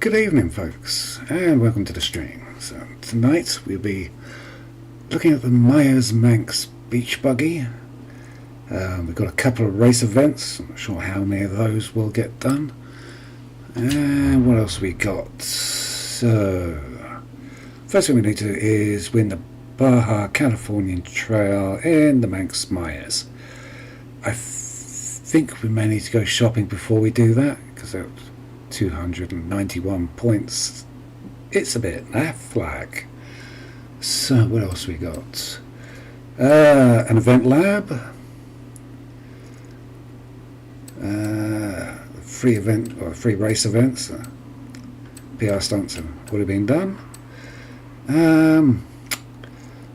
Good evening, folks, and welcome to the stream. So tonight we'll be looking at the Meyers Manx beach buggy. We've got a couple of race events. I'm not sure how many of those will get done. And what else we got? So first thing we need to do is win the Baja Californian Trail in the Manx Meyers. I think we may need to go shopping before we do that, because 291 points. It's a bit flag. So what else we got? An event lab, free event or free race events. PR stunts have already been done.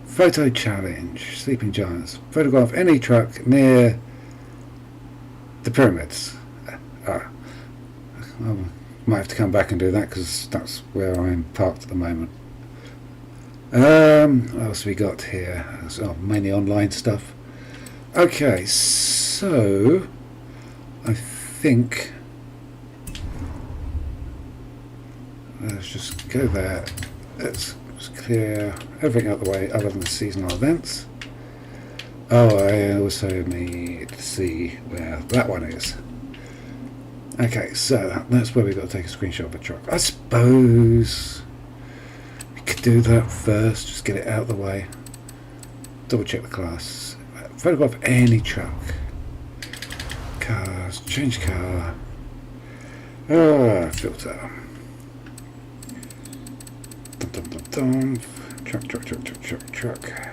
Photo challenge, sleeping giants. Photograph any truck near the pyramids. I might have to come back and do that because that's where I'm parked at the moment. What else we got here? So mainly online stuff. Okay, so I think let's just go there. Let's clear everything out the way other than the seasonal events. Oh, I also need to see where that one is. Okay, so that's where we've got to take a screenshot of a truck. I suppose we could do that first, just get it out of the way. Double check the class. Photograph any truck. Cars, change car. Filter. Dum, dum, dum, dum. Truck.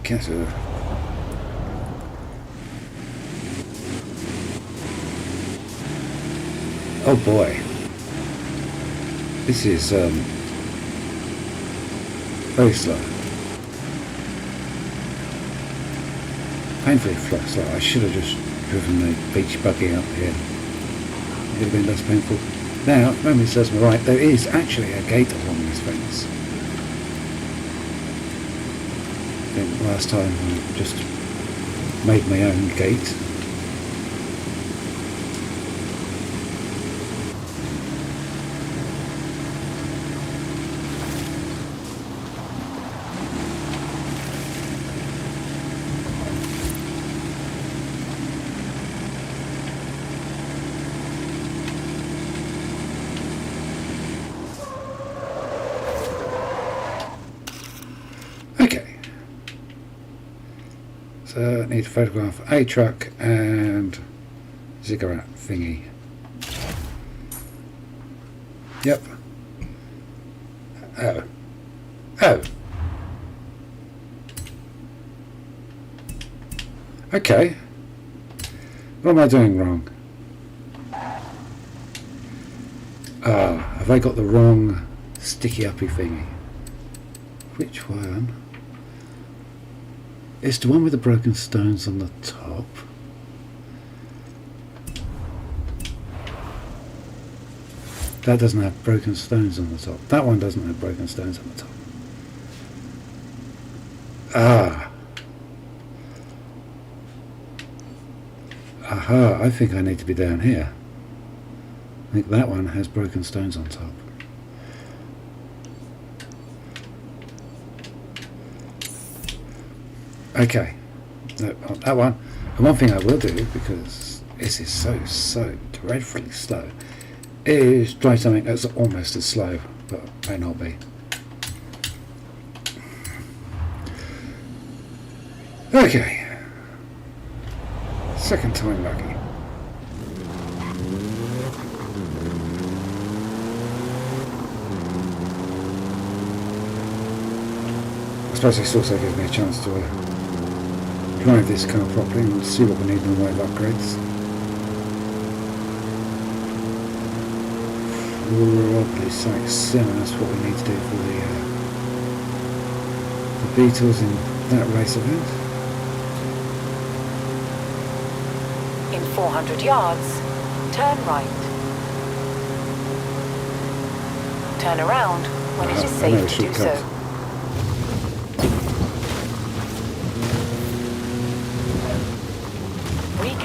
Cancel. Oh boy, this is very slow, painfully slow. I should have just driven the beach buggy up here. It would have been less painful. Now, if memory serves me right, there is actually a gate along this fence. I think last time I just made my own gate. So I need to photograph a truck and ziggurat thingy. Yep. Oh. Okay. What am I doing wrong? Have I got the wrong sticky uppy thingy? Which one? It's the one with the broken stones on the top. That doesn't have broken stones on the top. That one doesn't have broken stones on the top. Aha, I think I need to be down here. I think that one has broken stones on top. that one. And one thing I will do, because this is so dreadfully slow, is try something that's almost as slow, but may not be. Okay, second time lucky. I suppose this also gives me a chance to drive this car properly and see what we need in the way of upgrades. Probably something similar to what we need to do for the Beetles in that race event. In 400 yards, turn right. Turn around when it is safe to do so.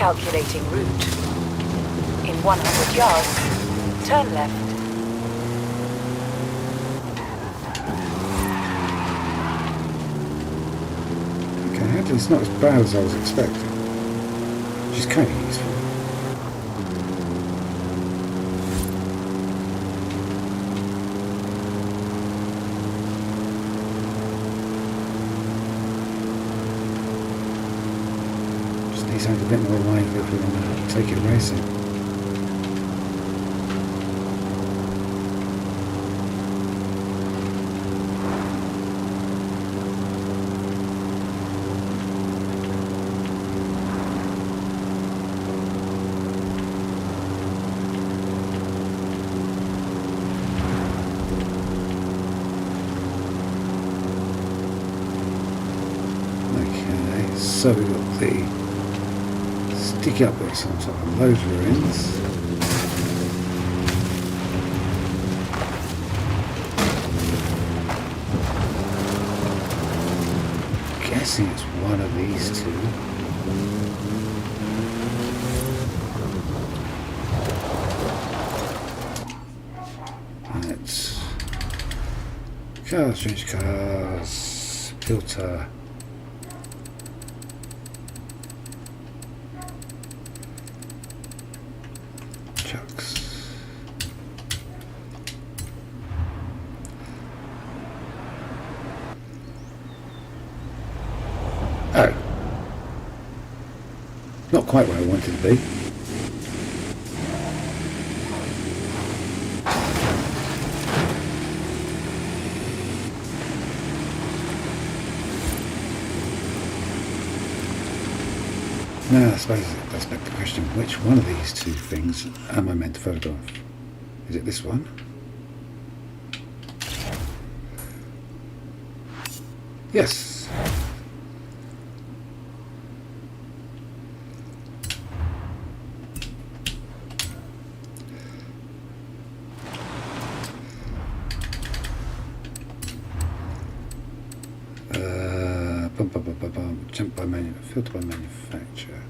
Calculating route. In 100 yards, turn left. Okay, actually it's not as bad as I was expecting. Which is kind of useful. Just need something a bit more lively if we want to take it racing. So we've got the sticky up bits on top of those ruins. Guessing it's one of these two. Let's cars, change cars, filter. Oh. Not quite where I wanted to be. Now I suppose it does beg the question, which one of these two things am I meant to photograph? Is it this one? Yes. Jump by filter by manufacturer.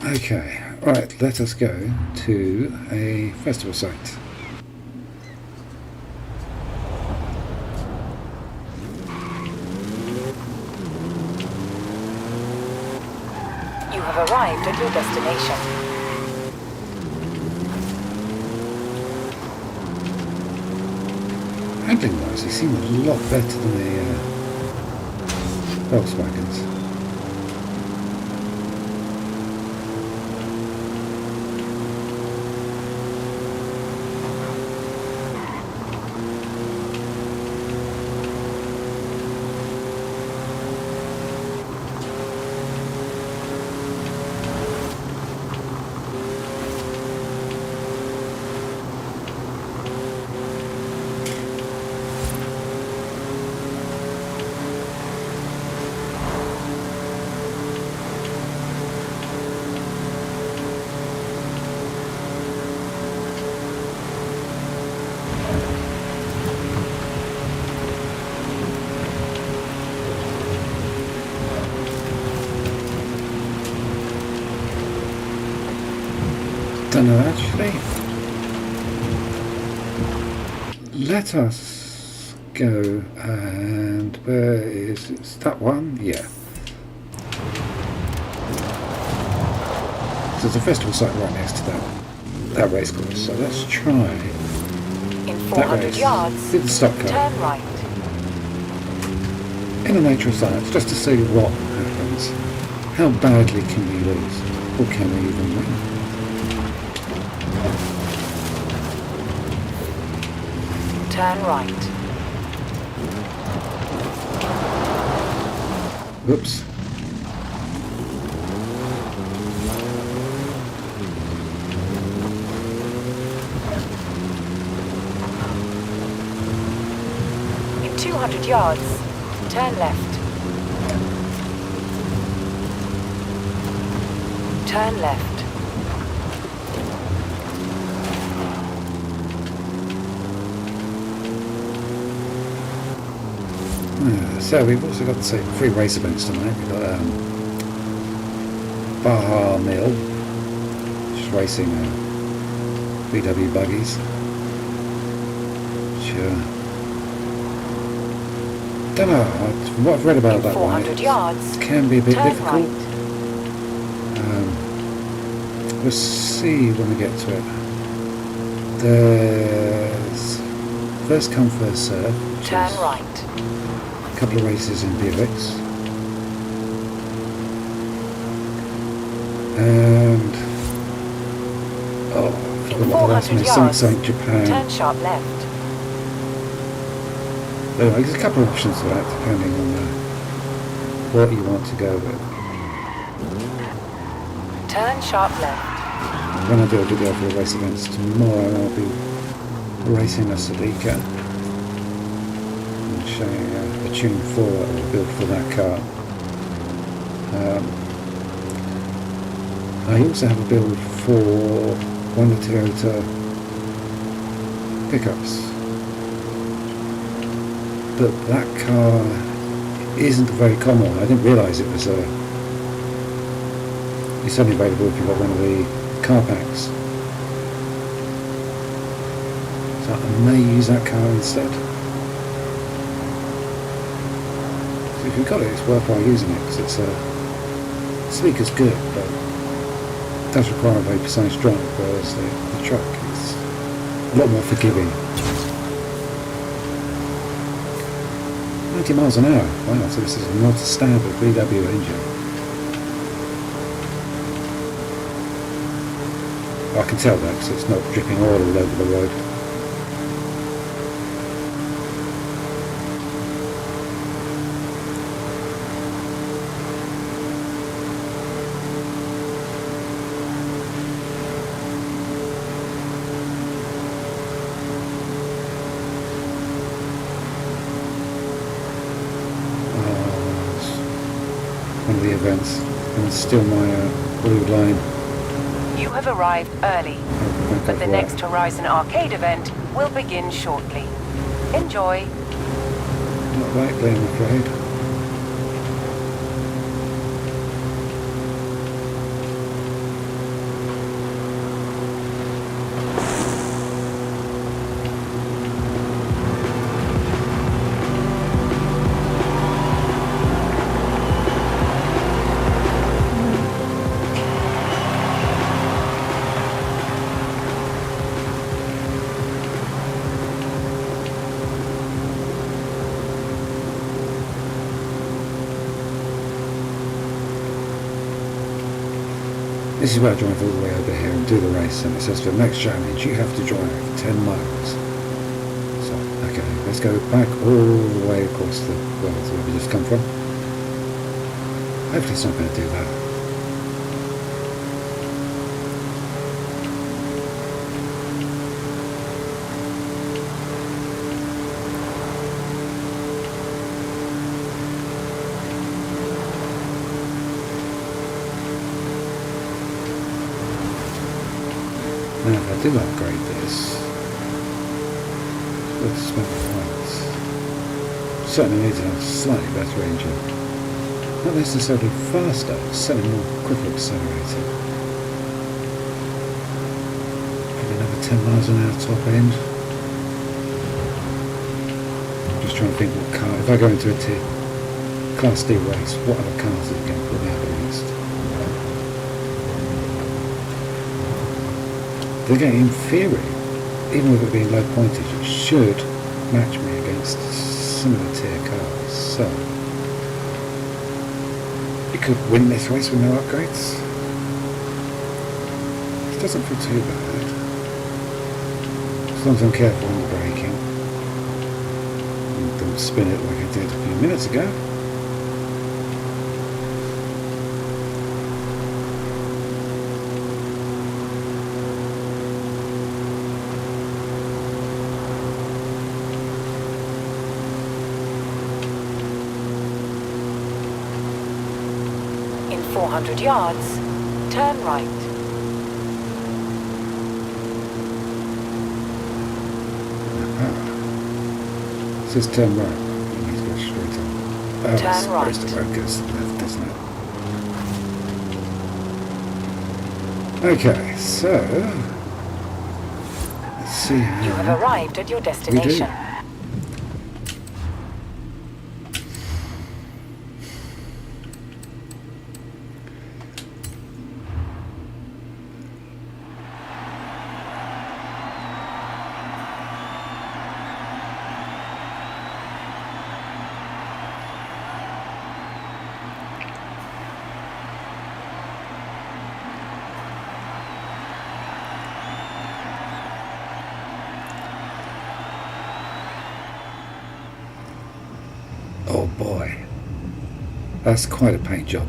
Okay, right, let us go to a festival site. You have arrived at your destination. Handling wise, they seem a lot better than the Volkswagens. Don't know actually. Let us go and where is it? That one? Yeah. So there's a festival site right next to that race course. So let's try In that 400 race. yards, Did the stock car turn right. in the nature of science, just to see what happens. How badly can we lose, or can we even win? Turn right. Whoops. In 200 yards, turn left. Turn left. So we've also got the 3 race events tonight. We've got Baja Mill, which is racing VW buggies. Which, don't know, from what I've read about that one, it yards, can be a bit turn difficult. right. We'll see when we get to it. There's first come first serve. Turn right. A couple of races in Buicks. And I forgot what the last one is. Something Japan. Turn sharp left. Anyway, there's a couple of options for that depending on what you want to go with. Turn sharp left. When I do a video for the race events tomorrow, I'll be racing a Sadiqa and showing a tune 4 that I built for that car. I also have a build for one of the Toyota pickups, but that car isn't a very common one. I didn't realise it was it's only available if you've got one of the car packs. So I may use that car instead. So if you've got it, it's worthwhile using it because it's Sadiqa's good, but it does require a very precise drive, whereas the truck is a lot more forgiving. 90 miles an hour. Wow, so this is not a standard VW engine. I can tell that because it's not dripping oil all over the road. One of the events, and still my blue line. You have arrived early, but the next Horizon Arcade event will begin shortly. Enjoy. Not likely, I'm afraid. This is where I drive all the way over here and do the race, and it says for the next challenge you have to drive 10 miles. So, okay, let's go back all the way across the world where we just come from. Hopefully it's not going to do that. Now if I do upgrade this, it's worth spending once. Certainly needs a slightly better engine. Not necessarily faster, certainly more quicker accelerated. Maybe another 10 miles an hour top end. Just trying to think what car, if I go into a Class D race, what other cars are you going to put me up against? Again, in theory, even with it being low pointage, it should match me against similar tier cars. So, you could win this race with no upgrades. It doesn't feel too bad. As long as I'm careful when braking. And don't spin it like I did a few minutes ago. In 400 yards, turn right. It says turn right. You need to go straight on. Oh, it's Turn supposed to right. focus left, isn't it? Okay, so let's see how You have arrived at your we do. destination. Oh boy, that's quite a paint job.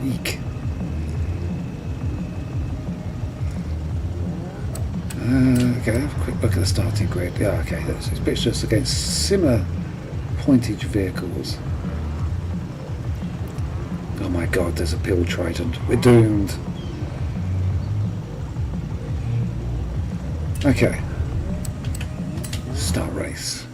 Eek. Okay, have a quick look at the starting grid. Yeah, okay, it's pitched us against similar pointage vehicles. Oh my god, there's a pill trident. We're doomed. Okay. Start race.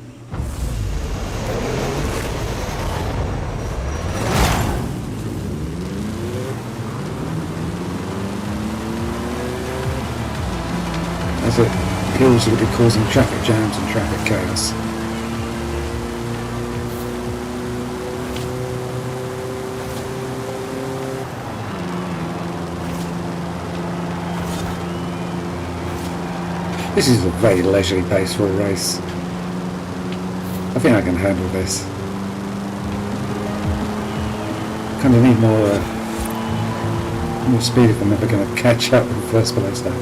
As it appears to be causing traffic jams and traffic chaos. This is a very leisurely pace for a race. I think I can handle this. Kind of need more speed if I'm never going to catch up in the first place though.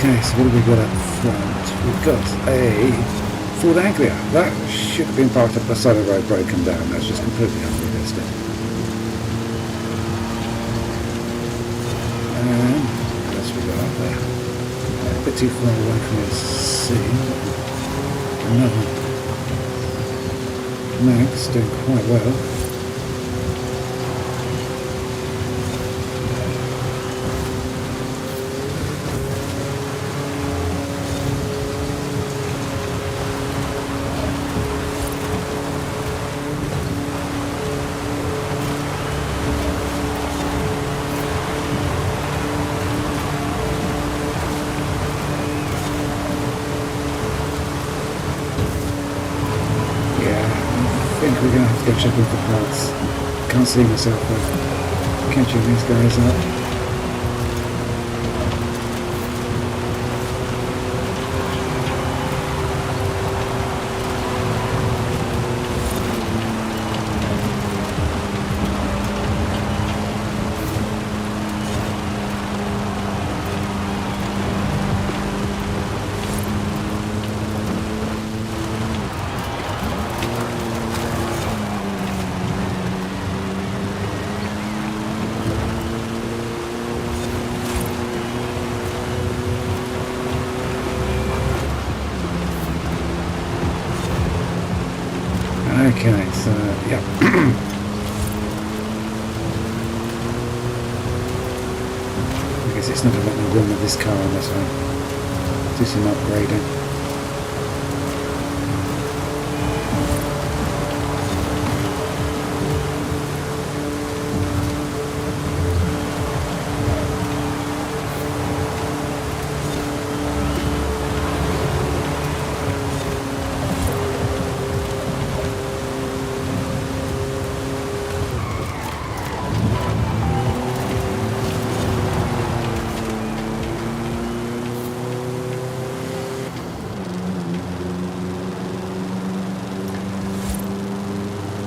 Okay, so what have we got up front? We've got a Ford Anglia. That should have been parked up the side of the road, broken down. That's just completely unrealistic. And what else we got up there? A bit too far away from the sea. Another Manx doing quite well. I think we're going to have to go checking for parts. Can't see myself catching these guys up. Okay, so yeah. I guess it's not going to let me run with this car unless I do some upgrading.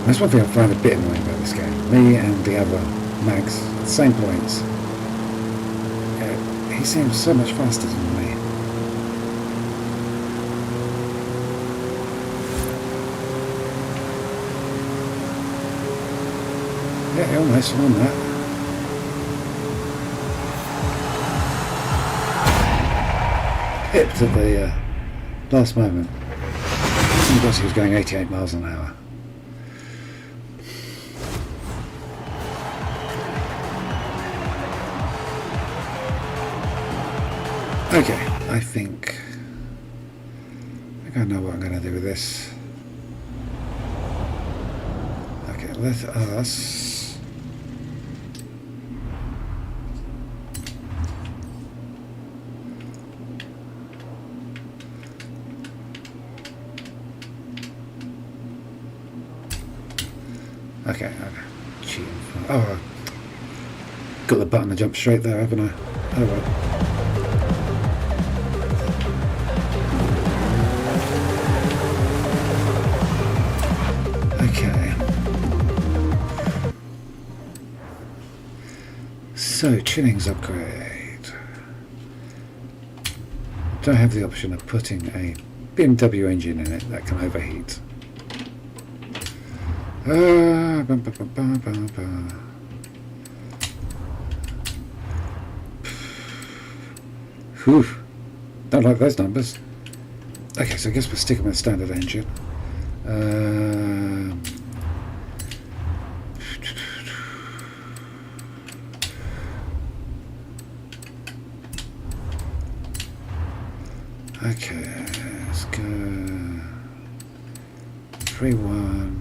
That's one thing I find a bit annoying about this game. Me and the other Max, at the same points. He seems so much faster than me. Yeah, he almost won that. Hipped at the last moment. I guess he was going 88 miles an hour. Okay, I think I know what I'm going to do with this. Okay, let us okay, cheating. Oh, I got the button to jump straight there, haven't I? Oh well. Okay. So, tuning's upgrade. Do I have the option of putting a BMW engine in it that can overheat? Whew. Don't like those numbers. Okay, so I guess we're sticking with standard engine. Okay, let's go 3-1.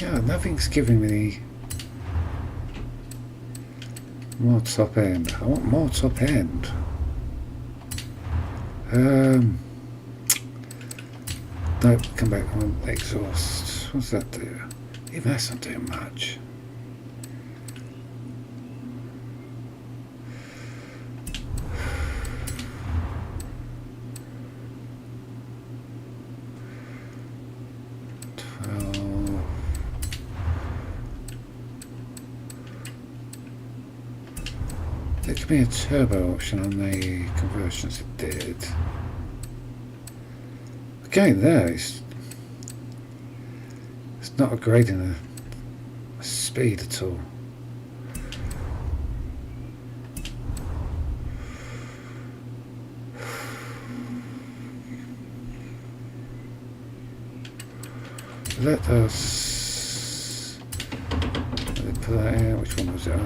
God, nothing's giving me more top end. I want more top end. No, come back on exhaust. What's that do? Even that's not doing much. There could be a turbo option on the conversions. It did. Okay, there. It's not upgrading the speed at all. Let us put that in. Which one was it?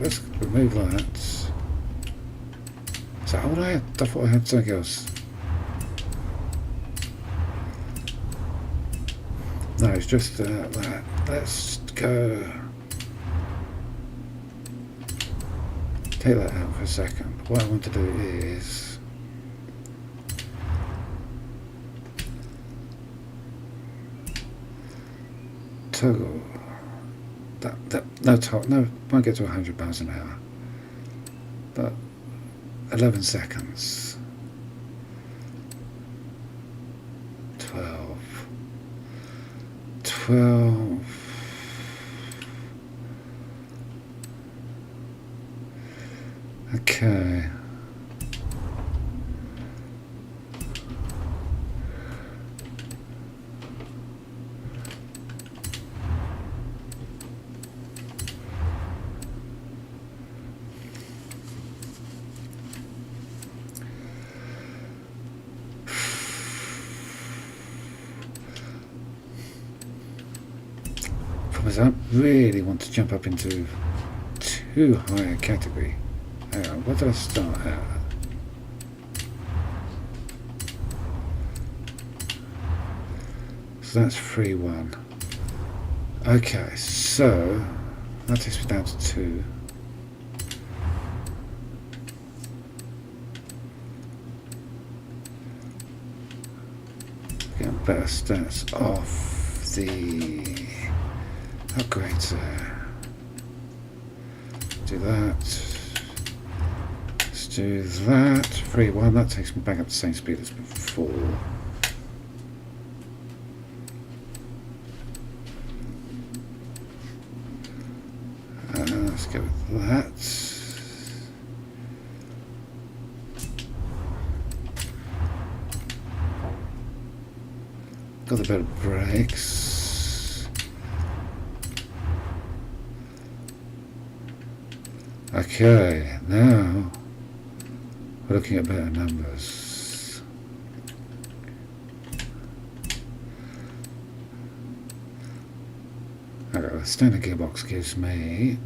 Let's remove that. Is that what I had? I thought I had something else. No, it's just that. Let's go. Take that out for a second. What I want to do is toggle. No, won't get to 100 miles an hour. But 11 seconds. 12. Okay. I don't really want to jump up into too high a category. Hang on, what did I start at? So that's 3-1. Okay, so that takes me down to 2. Getting better stats off the upgrades there. Do that. Let's do that. 3-1. That takes me back up to the same speed as before. Let's go with that. got the better brakes. Okay, now we're looking at better numbers. Okay, the standard gearbox gives me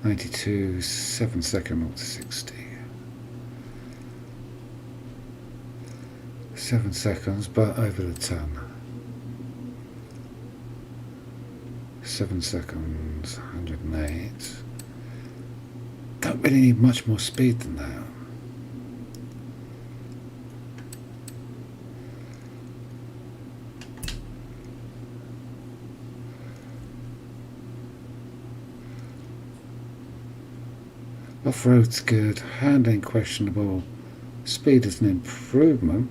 92 7-second 0 to 60. 7 seconds, but over the ton. 7 seconds, 108. Don't really need much more speed than that. Off-road's good, handling questionable, speed is an improvement,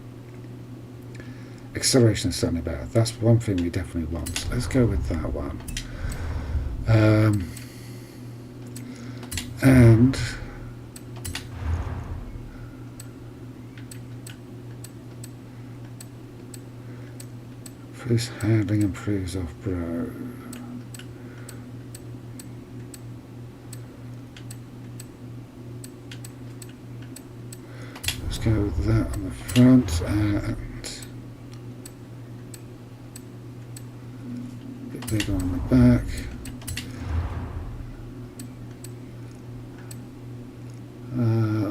acceleration is certainly better. That's one thing we definitely want. So let's go with that one. And improves handling, improves off-road. Let's go with that on the front and a bit bigger on the back.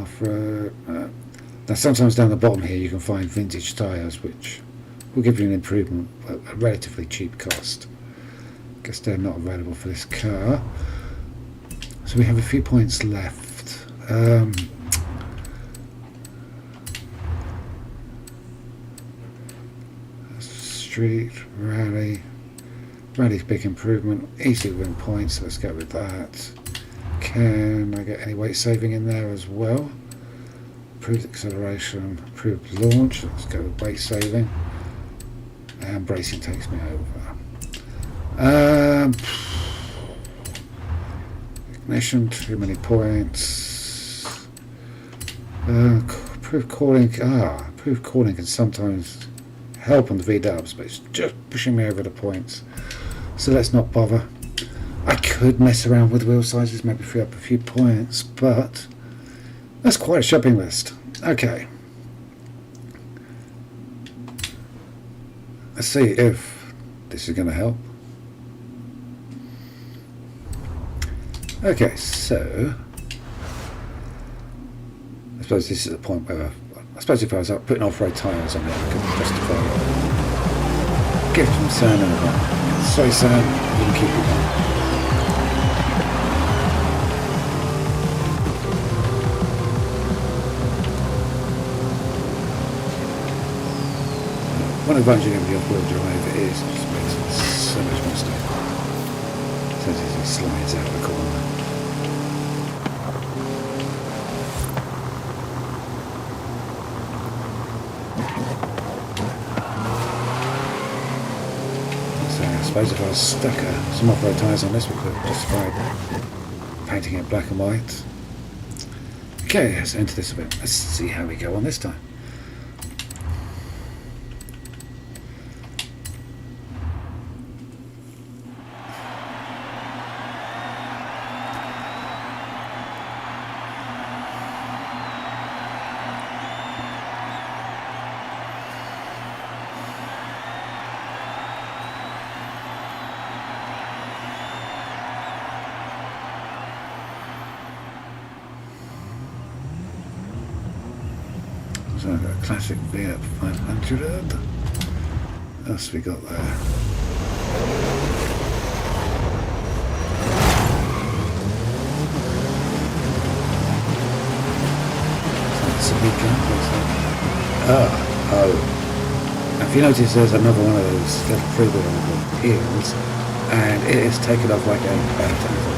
Off-road. Now sometimes down the bottom here you can find vintage tyres which will give you an improvement at a relatively cheap cost. Guess they're not available for this car. So we have a few points left. Street, rally. Rally's big improvement, easily win points, so let's go with that. Can I get any weight saving in there as well? Improved acceleration, improved launch, let's go with weight saving. And bracing takes me over. Ignition, too many points. Improved calling, improved calling can sometimes help on the V-dubs, but it's just pushing me over the points. So let's not bother. I could mess around with wheel sizes, maybe free up a few points, but that's quite a shopping list. Okay. Let's see if this is going to help. Okay, so I suppose this is the point where I suppose if I was up putting off-road tyres on it, I could justify it. Give some sand in the back. Sorry, Sam, you can keep it on. One advantage of the off-wheel drive is it just makes it so much more stable. So as it slides out of the corner. So I suppose if I was stuck some off-road tyres on this, we could justify painting it black and white. Okay, let's enter this a bit. Let's see how we go on this time. So I've got a classic V8 500. What else have we got there? That's a big gun. Oh. Now if you notice there's another one of those little freewheel heels and it is taken off like a power tank.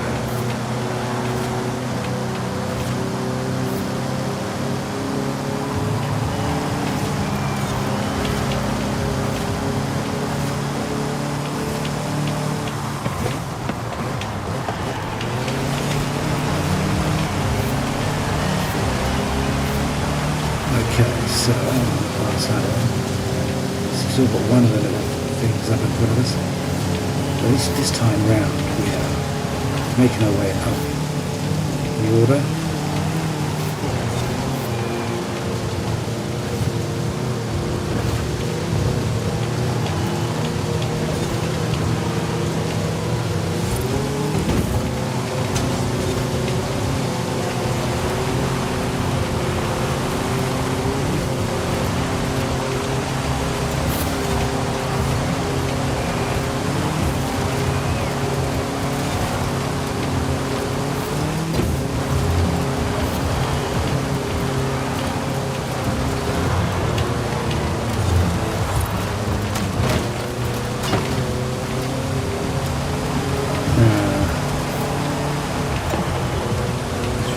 So, what's that? still got one of the little things up in front of us. But this time round we are making our way up the order.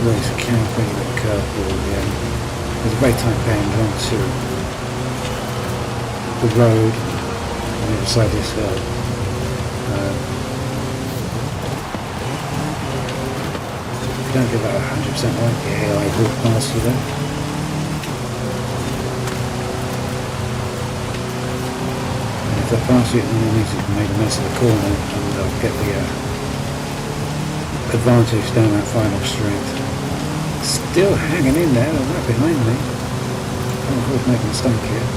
Race can bring the curveball again. There's a very tight bend onto the road on the other side of this hill. If you don't get that 100% right, the AI will pass you there. And if they pass you, then it means you can make a mess of the corner and they'll get the advantage down that final straight. Still hanging in there, and right behind me. Can't afford to make a mistake here.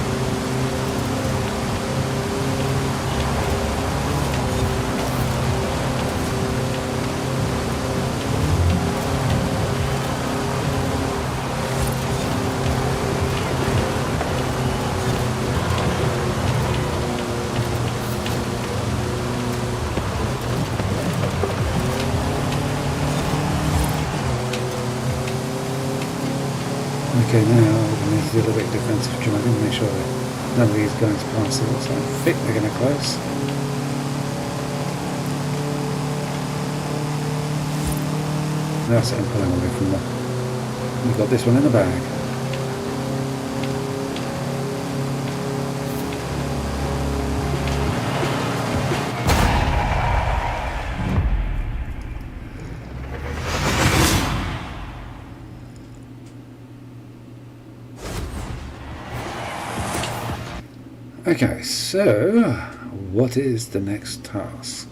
Okay, now we need to do a little bit of defensive driving, make sure that none of these guys pass it, so I think they're going to close. That's it, I'm pulling away from them. We've got this one in the bag. Okay, so what is the next task?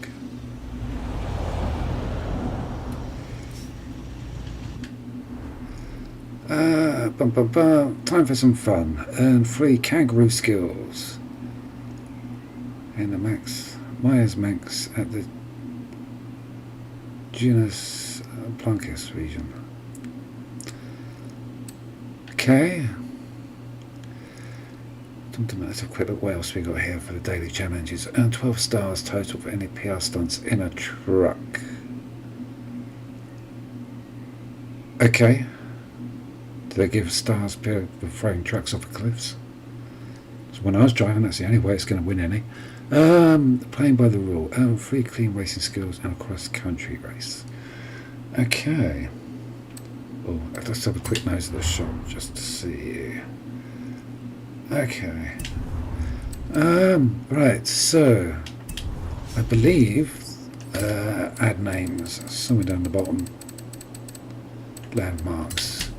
Time for some fun. Earn free kangaroo skills in the Meyers Manx at the genus Plunkis region. Okay. Let's have a quick look what else we got here for the daily challenges. Earn 12 stars total for any PR stunts in a truck. Okay. Do they give stars for throwing trucks off of cliffs? So when I was driving, that's the only way it's going to win any. Playing by the rule. Earn free clean racing skills and a cross-country race. Okay. Oh, let's have a quick nose at the shop just to see. Okay. Right, so I believe add names somewhere down the bottom. Landmarks.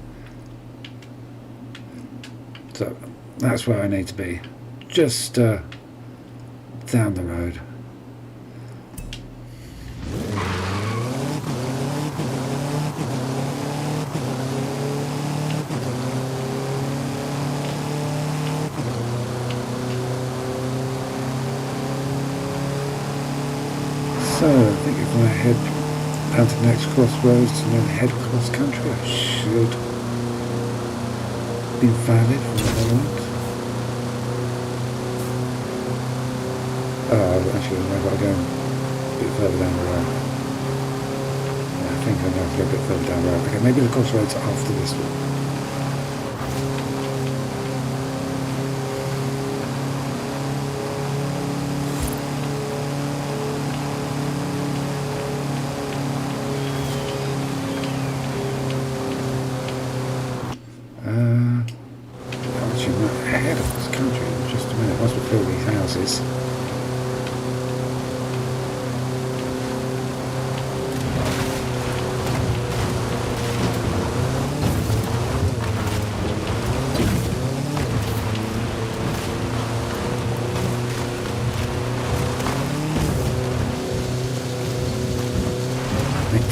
So that's where I need to be. Just down the road. So I think if I head down to the next crossroads and then head cross country, I should be valid from what I want. Oh, actually I've got to go a bit further down the road. Yeah, I think I'm going to go a bit further down the road. Okay, maybe the crossroads after this one. Ahead of this country in just a minute, once we fill these houses.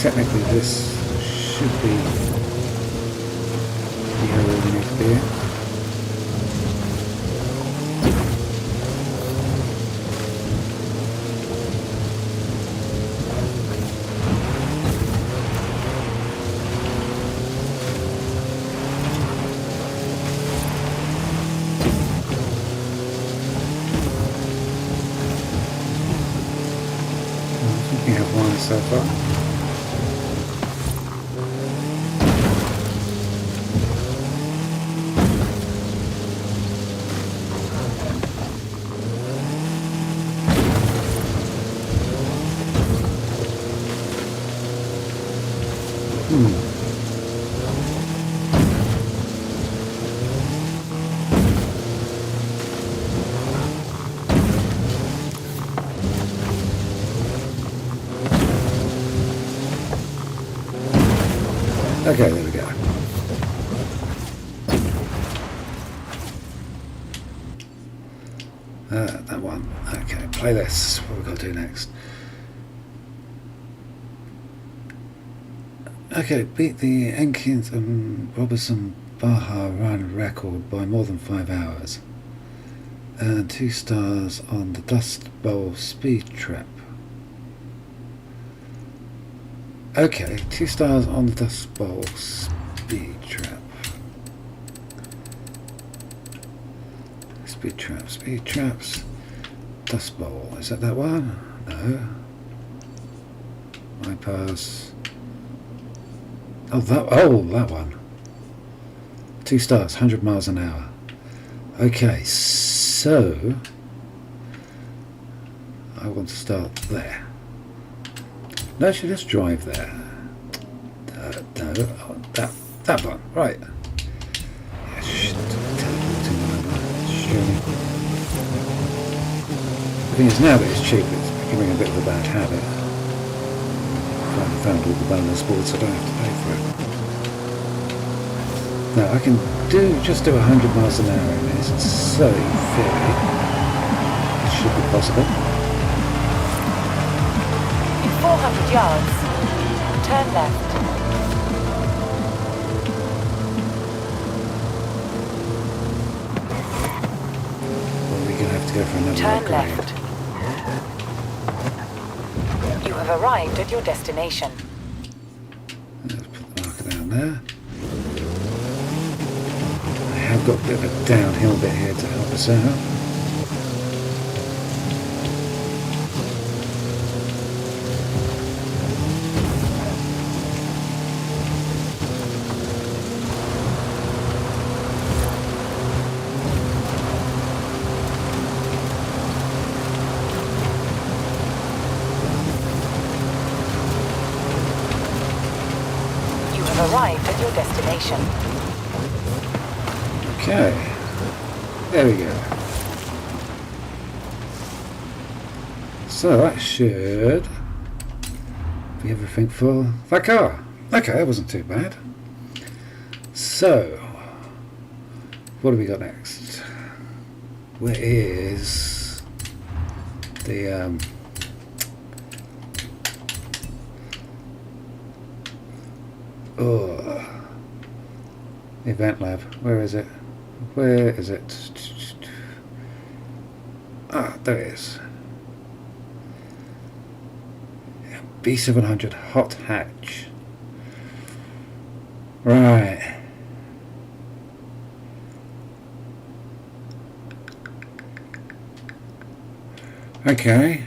technically this should be the area we need to be in. We have one so far. Okay, there we go. That one. Okay, play this. What we've got to do next. Okay, beat the Enkins and Robertson Baja run record by more than 5 hours. And 2 stars on the Dust Bowl speed trap. Okay, 2 stars on the Dust Bowl speed trap. Speed traps, Dust Bowl. Is that one? No. My pass. Oh, that one. 2 stars, 100 miles an hour. Okay, so I want to start there. No, actually, let's drive there. No, that one, right. Yeah, the thing is, now that it's cheap, it's becoming a bit of a bad habit. I found all the bonus boards, so I don't have to pay for it. Now, I can just do 100 miles an hour in this, so in theory, it should be possible. 400 yards. Turn left. Well, we're going to have to go for another Turn upgrade. left. You have arrived at your destination. Let's put the marker down there. I have got a bit of a downhill bit here to help us out. Arrived at your destination. Okay, there we go. So that should be everything for that car. Okay, that wasn't too bad. So, what do we got next? Where is the event lab? Where is it? Where is it? Ah, there it is. B700 hot hatch. Right. Okay.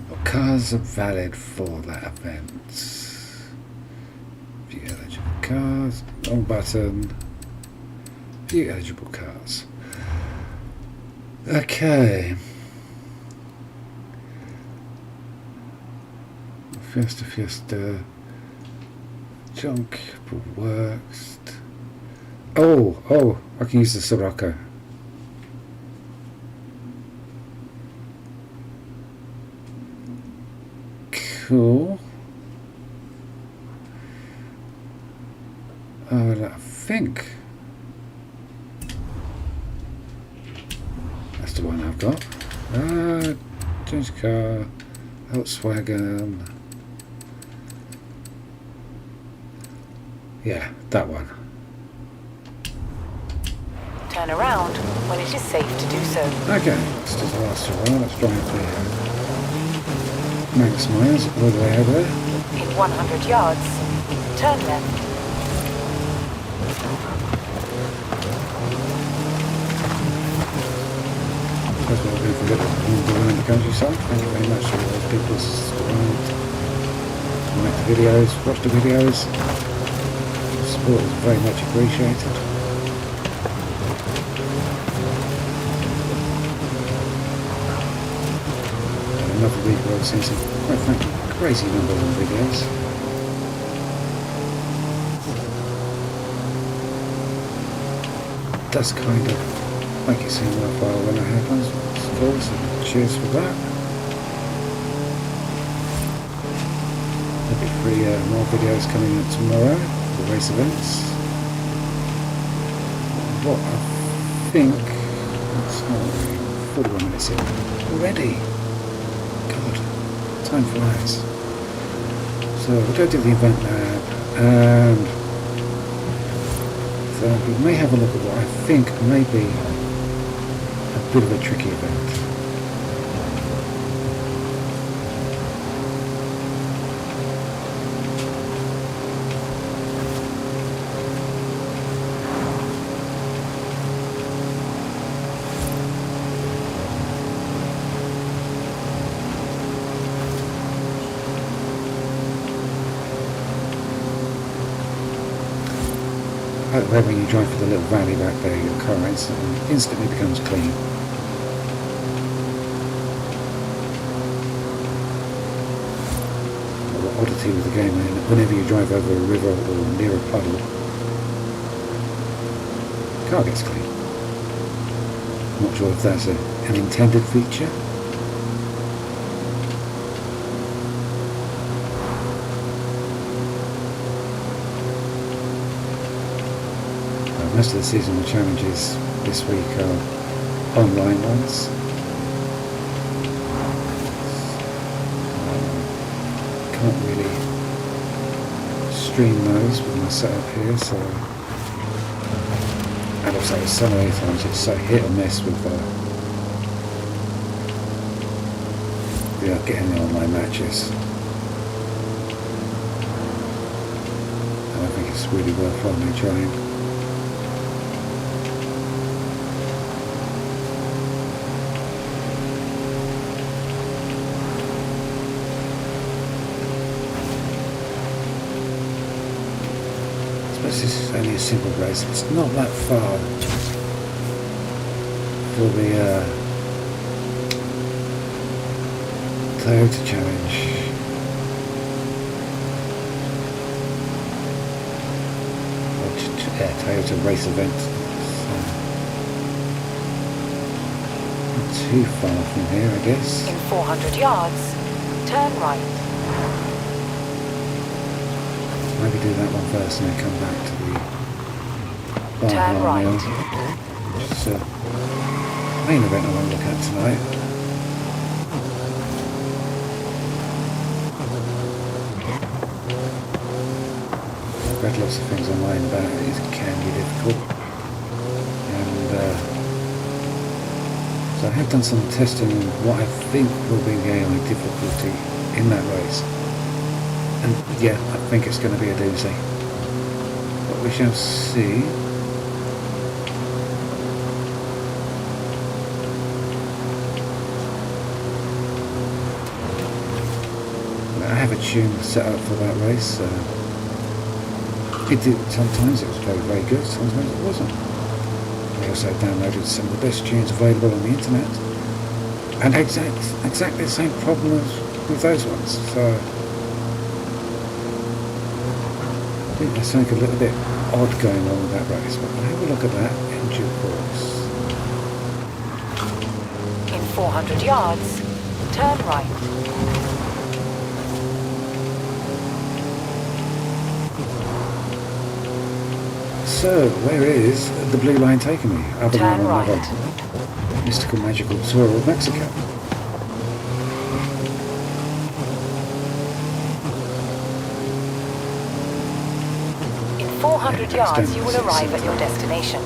What cars are valid for that event? View eligible cars. Wrong button. View eligible cars. Okay. Fiesta. Junk works. Oh, I can use the Sirocco. Cool. I think that's the one I've got. Change car. Volkswagen. Yeah, that one. Turn around when it is safe to do so. Okay, let's do the last one. Let's drive the Manx Meyers all the way over there. In 100 yards, turn left. That's what we're doing for a little wander around the countryside. Thank you very much to all those people who subscribed, like the videos, watch the videos. The support is very much appreciated. Another week where I've seen some, quite frankly, crazy numbers of videos. It does kind of make it seem worthwhile when it happens, of course, and cheers for that. There'll be 3 more videos coming up tomorrow for the race events. What I think, it's 41 minutes in already. God, time flies. So we'll go to the event lab and so we may have a look at what I think may be a bit of a tricky event. Like the way when you drive for the little valley back there, your car instantly becomes clean. The oddity with the game, whenever you drive over a river or near a puddle, the car gets clean. Not sure if that's an intended feature. Most of the seasonal challenges this week are online ones. Can't really stream those with my setup here, so and also so many times it's so hit or miss with getting the online matches. I don't think it's really worthwhile me trying. This is only a simple race. It's not that far for the Toyota Challenge. Or Toyota race event. So not too far from here, I guess. In 400 yards, turn right. Maybe do that one first and then come back to the turn right. Which is the main event I want to look at tonight. I've read lots of things online about it. It can be difficult. And so I have done some testing on what I think will be the AI difficulty in that race. And yeah, I think it's going to be a doozy. But we shall see. I have a tune set up for that race. Sometimes it was very good, sometimes it wasn't. I also downloaded some of the best tunes available on the internet. And exactly the same problem as with those ones. So I think there's something a little bit odd going on with that race, but we'll have a look at that in due course. In 400 yards, turn right. So, where is the blue line taking me? Other than another mystical magical tour of Mexico. 400 yards, you will arrive at your destination.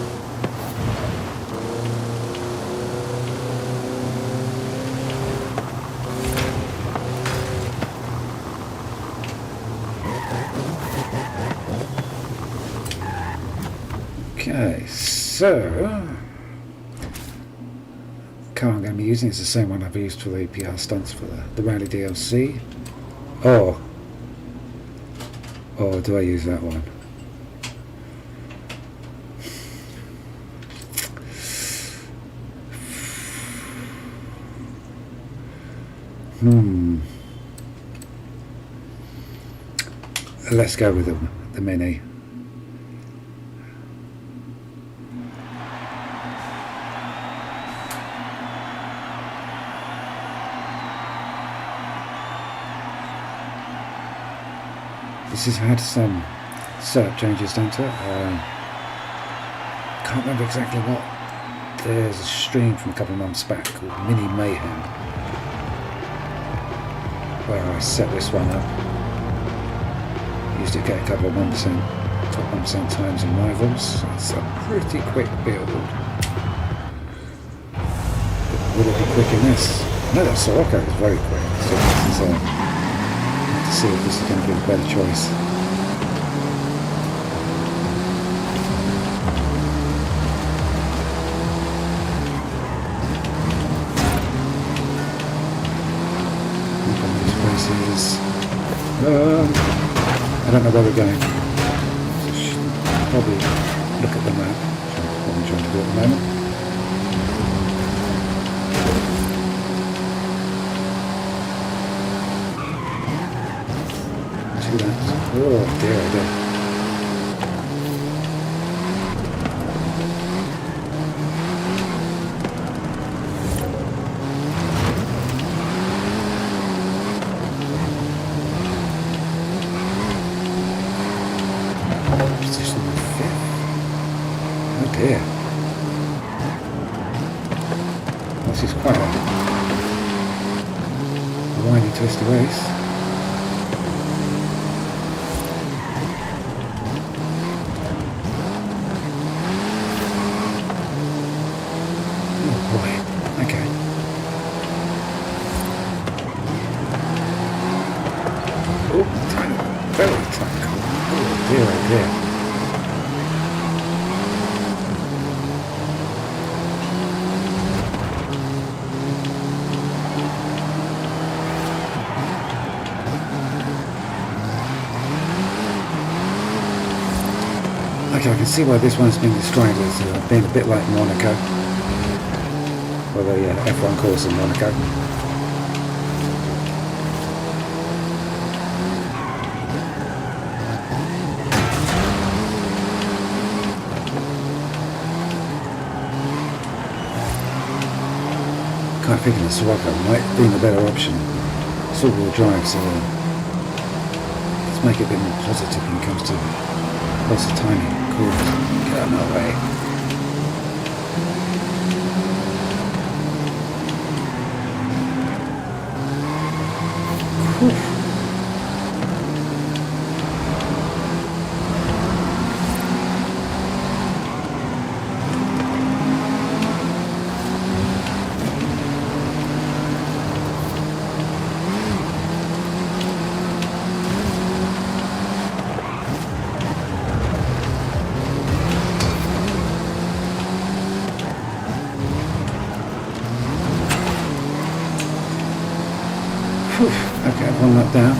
Okay, so the car I'm going to be using is the same one I've used for the PR stunts for the Rally DLC. Or do I use that one? Let's go with the Mini. This has had some setup changes, don't it? Can't remember exactly what. There's a stream from a couple of months back called Mini Mayhem, where I set this one up. Used to get a couple of 1%, top 1% times in rivals. It's a pretty quick build. Will it be quick in this? No, that Sirocco is very quick. So this is to see if this is going to be a better choice. Look at these places. I don't know where we're going. So should probably look at the map. That's what I'm trying to do at the moment. Oh dear, oh dear. Position 5th. Oh dear. This is quite a windy, twisty race. Okay, I can see why this one's been described as being a bit like Monaco, or the F1 course in Monaco. Kind of thinking the Sirocco might be a better option. It's all-wheel drive, so let's make it a bit more positive when it comes to lots of timing. Cool. Get out of my way. Whew. Okay, one lap down.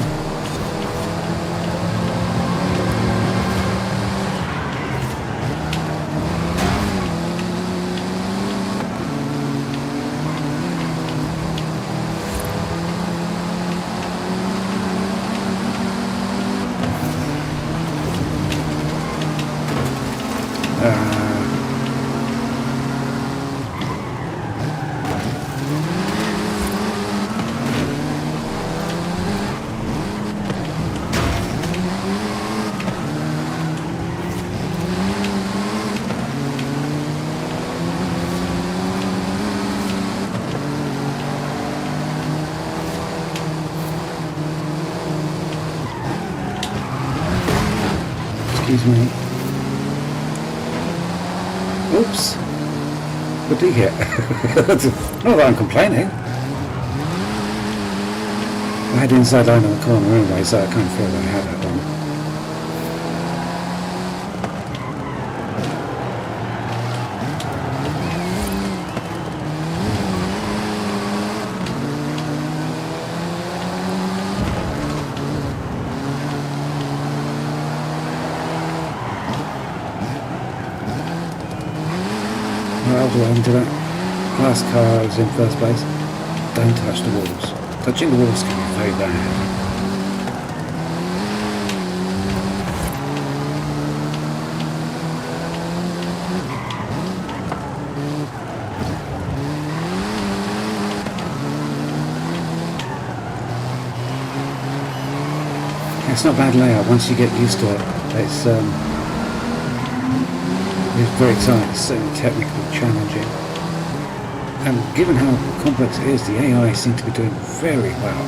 Excuse me. Oops. What did he hit? Not that I'm complaining. I had the inside line on the corner anyway, so I can't feel that I had that one. Well, do I into that last car I was in first place? Don't touch the walls. Touching the walls can be very bad. It's not bad layout once you get used to it. It's very tight, it's certainly technically challenging. And given how complex it is, the AI seems to be doing very well.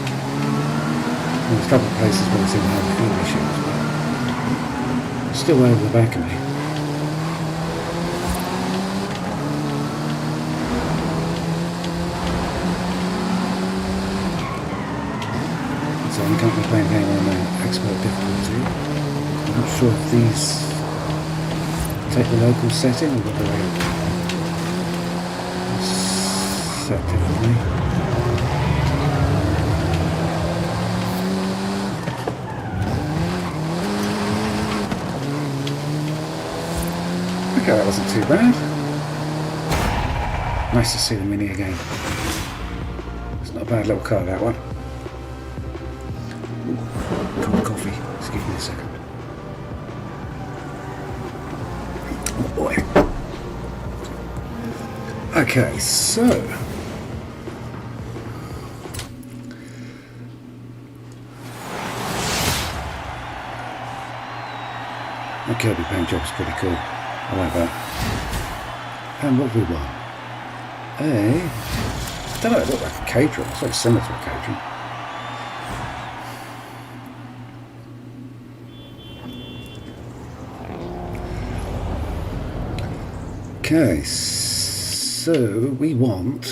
There's a couple of places where they seem to have a few issues, but it's still over the back of me. So I can't be playing game on expert difficulty. I'm not sure if these take the local setting or whether they set differently. Okay, that wasn't too bad. Nice to see the Mini again. It's not a bad little car, that one. Ooh, cup of coffee. Excuse me a second. Oh boy. Okay, so the Kirby paint job is pretty cool. I like that. And what do we want? I don't know, it looks like a caterer. It's very similar to a caterer. Okay, so we want...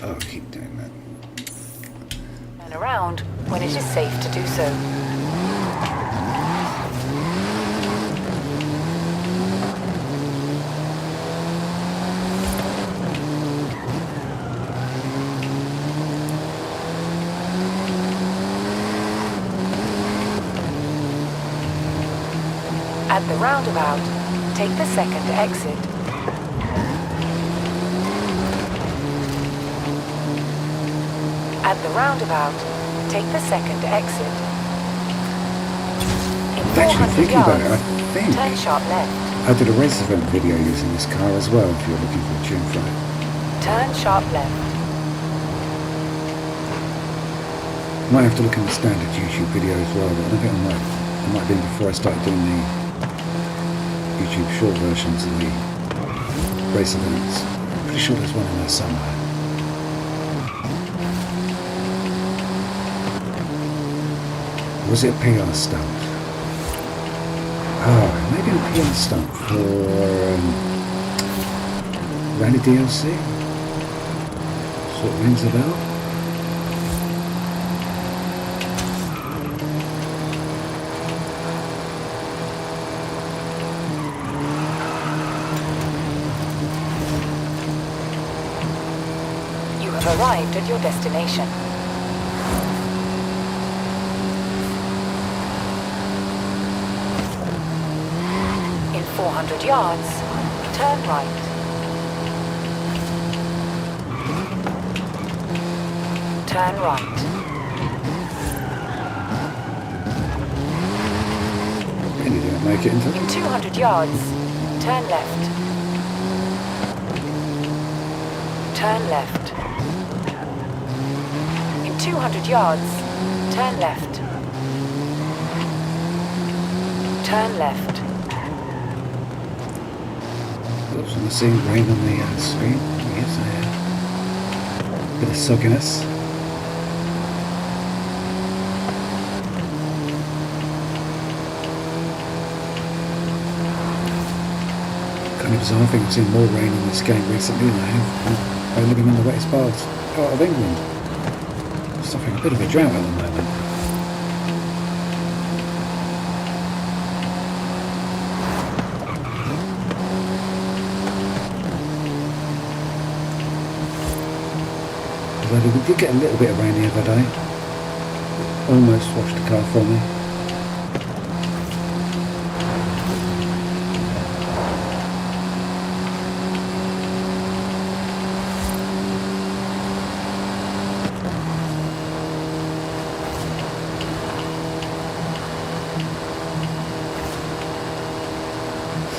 Oh, I keep doing that. Turn around when it is safe to do so. At the roundabout, take the second exit. At the roundabout, take the second exit. In 400 yards, turn sharp left. I did a race event video using this car as well, if you're looking for a tune for it. Turn sharp left. Might have to look in the standard YouTube video as well, but I think I might have been before I started doing the YouTube short versions of the race events. I'm pretty sure there's one in there somewhere. Or was it a PR stunt? Oh, maybe a PR stunt for Rally DLC? Sort of rings a bell. Arrived at your destination. In 400 yards, turn right. Turn right. Really didn't make it into. In 200 yards, turn left. Turn left. 200 yards, turn left. Turn left. Oops, I'm seeing rain on the screen. Yes, a bit of sogginess. bizarre. I think I've seen more rain in this game recently than I have by living in the wettest part of England. Suffering a bit of a drought at the moment. Although we did get a little bit of rain the other day. Almost washed the car for me.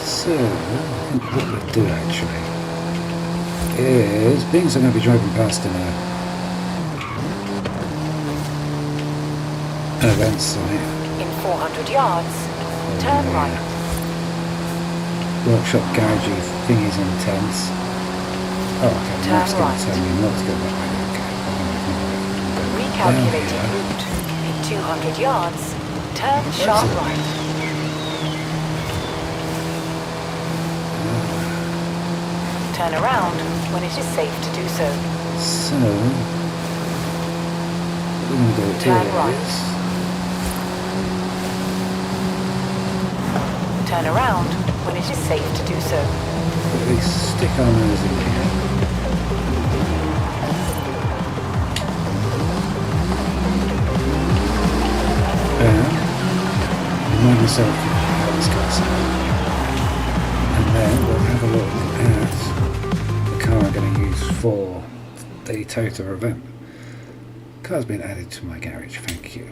So, I think what we'll do actually is, being as I'm going to be driving past an event site. In 400 yards, turn right. Workshop garagey thingies and tents. Oh, okay, Turn that's going right. to tell me not to go that way. Okay. Recalculating route. In 200 yards, turn sharp right. Turn around when it is safe to do so. So, what we're going to do Turn here right. is, Turn around when it is safe to do so. we stick our nose in here. And remind myself how this goes. And then we'll have a look at the car I'm going to use for the Toyota event. Car's been added to my garage, thank you.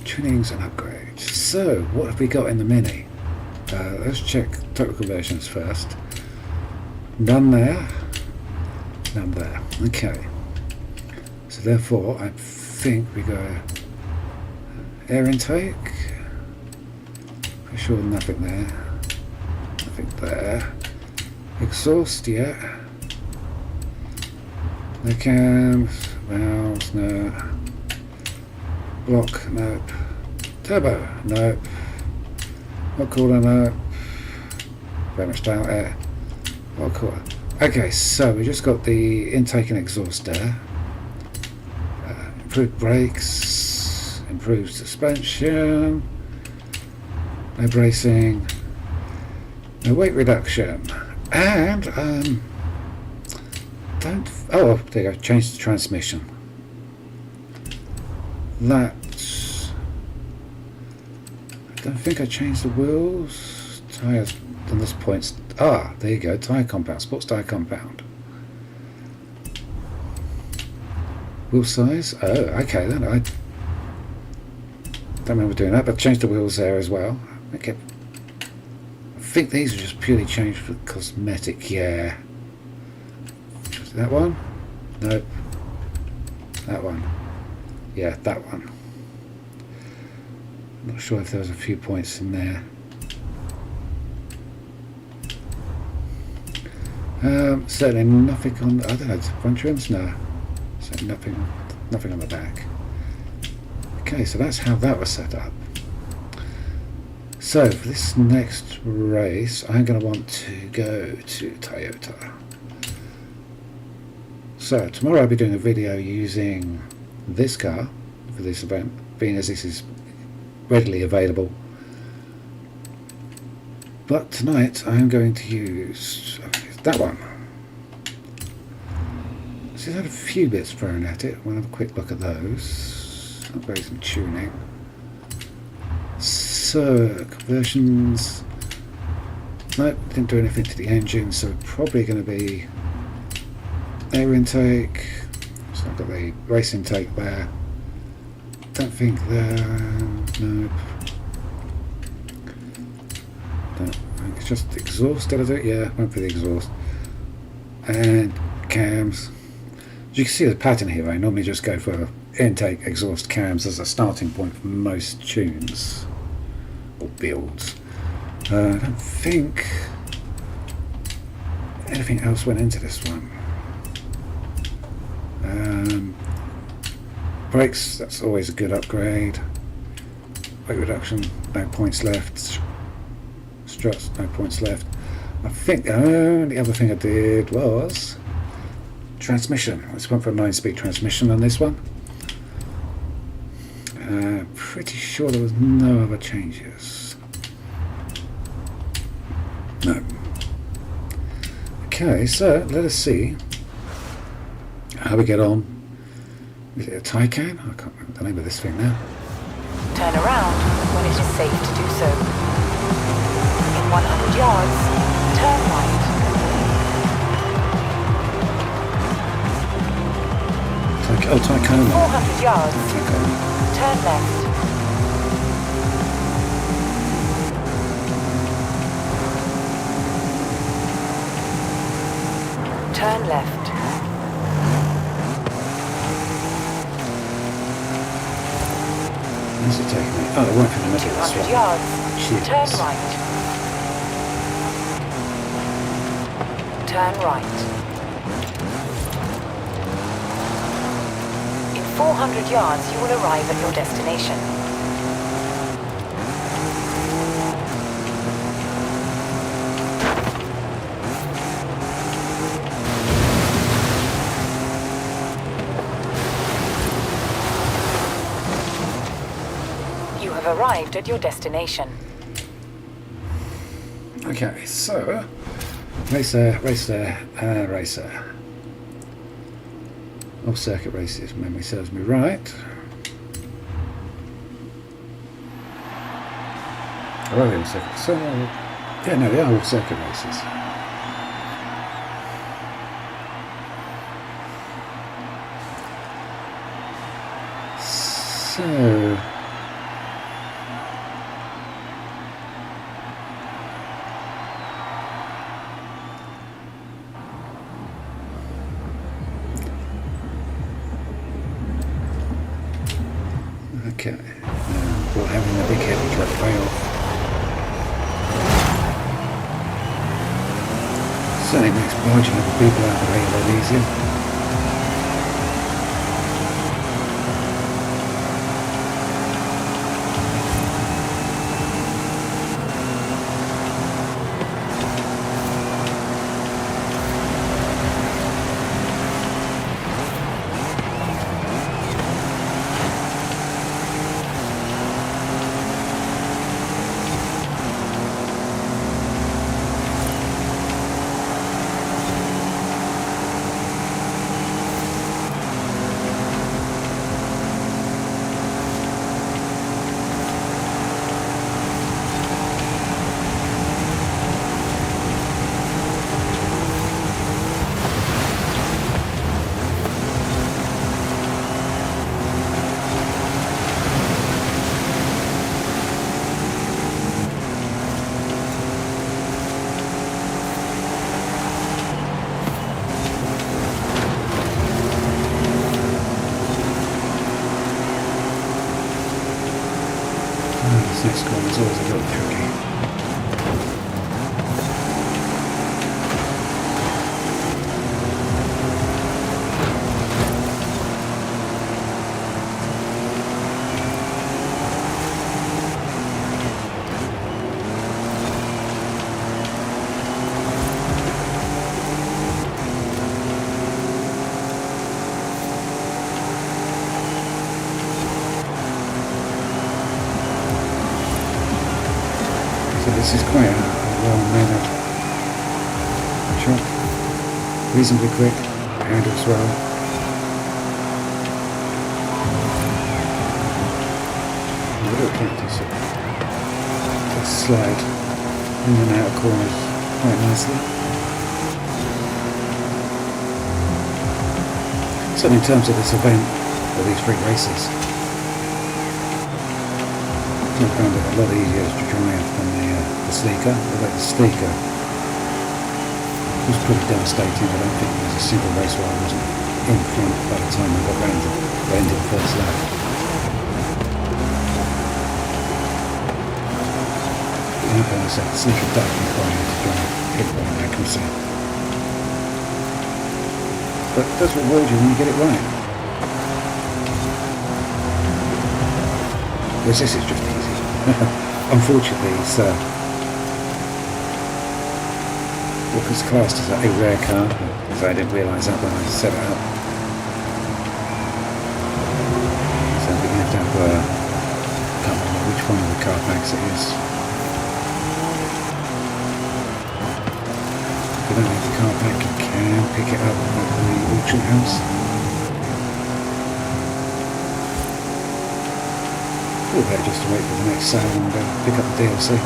Tunings and upgrades. So, what have we got in the Mini? Let's check total conversions first. None there. None there. Okay. So therefore, I think we go air intake. For sure, nothing there. Nothing there. Exhaust, yeah. No cams, valves, no. Block, nope. Turbo, nope. What cooler, nope. Very much down air. What cooler. Okay, so we just got the intake and exhaust there. Improved brakes, improved suspension, no bracing, no weight reduction, and oh, there you go, change the transmission. That's, I don't think I changed the wheels, tyres on this point. Ah, there you go, tyre compound, sports tyre compound. Wheel size, oh, okay then, I don't remember doing that, but changed the wheels there as well. Okay, I think these are just purely changed for cosmetic, yeah. That one? Nope. That one. Yeah, that one. Not sure if there was a few points in there. Certainly nothing on, I don't know, front trims? No. So nothing on the back. Okay, so that's how that was set up. So for this next race, I'm going to want to go to Toyota. So tomorrow I'll be doing a video using this car for this event, being as this is readily available. But tonight I'm going to use that one. So I've had a few bits thrown at it. We'll have a quick look at those. Upgrades and tuning. So conversions. Nope, didn't do anything to the engine, so probably going to be air intake. So I've got the race intake there. Don't think there. Nope. Don't think it's just exhaust. Did I do it? Yeah, went for the exhaust. And cams. As you can see the pattern here, I normally just go for intake, exhaust, cams as a starting point for most tunes or builds. I don't think anything else went into this one. Brakes, that's always a good upgrade. Weight reduction, no points left. Struts, no points left. I think the only other thing I did was transmission. I just went for a 9-speed transmission on this one. Pretty sure there was no other changes. No. Okay, so let us see how we get on. Is it a Taycan? I can't remember the name of this thing now. Turn around when it is safe to do so. In 100 yards, turn right. Taycan. 400 yards, Taycan. turn left. Turn left. Where's it taking me? Oh, right for the middle of this 200 one. yards, Cheers. turn right. Turn right. In 400 yards, you will arrive at your destination. You have arrived at your destination. Okay, so racer. All circuit races, memory serves me right. Oh, they're all circuit. So, yeah, no, they are all circuit races. So. Okay, we're having a big heavy truck fail. Certainly makes barging other people out of the way a lot easier. This next corner is always a little tricky. This is quite a well-mannered truck, reasonably quick, handles well. A little cactus to slide in and out of corners quite nicely. So in terms of this event, or these 3 races, I found it a lot easier to drive than the Sleeker. Although the Sleeker was pretty devastating. I don't think there was a single race where I wasn't in front by the time I got round to the end of the first lap. Like I said, the Sleeker does require you to drive hit by accuracy. But it does reward you when you get it right. Whereas this is just easy. Unfortunately, it's what was classed as a rare car, because I didn't realise that when I set it up. So we're going to have to have, I can't remember which one of the car packs it is. If you don't have the car pack, you can pick it up at the auction house. Or better just to wait for the next sale and pick up the DLC.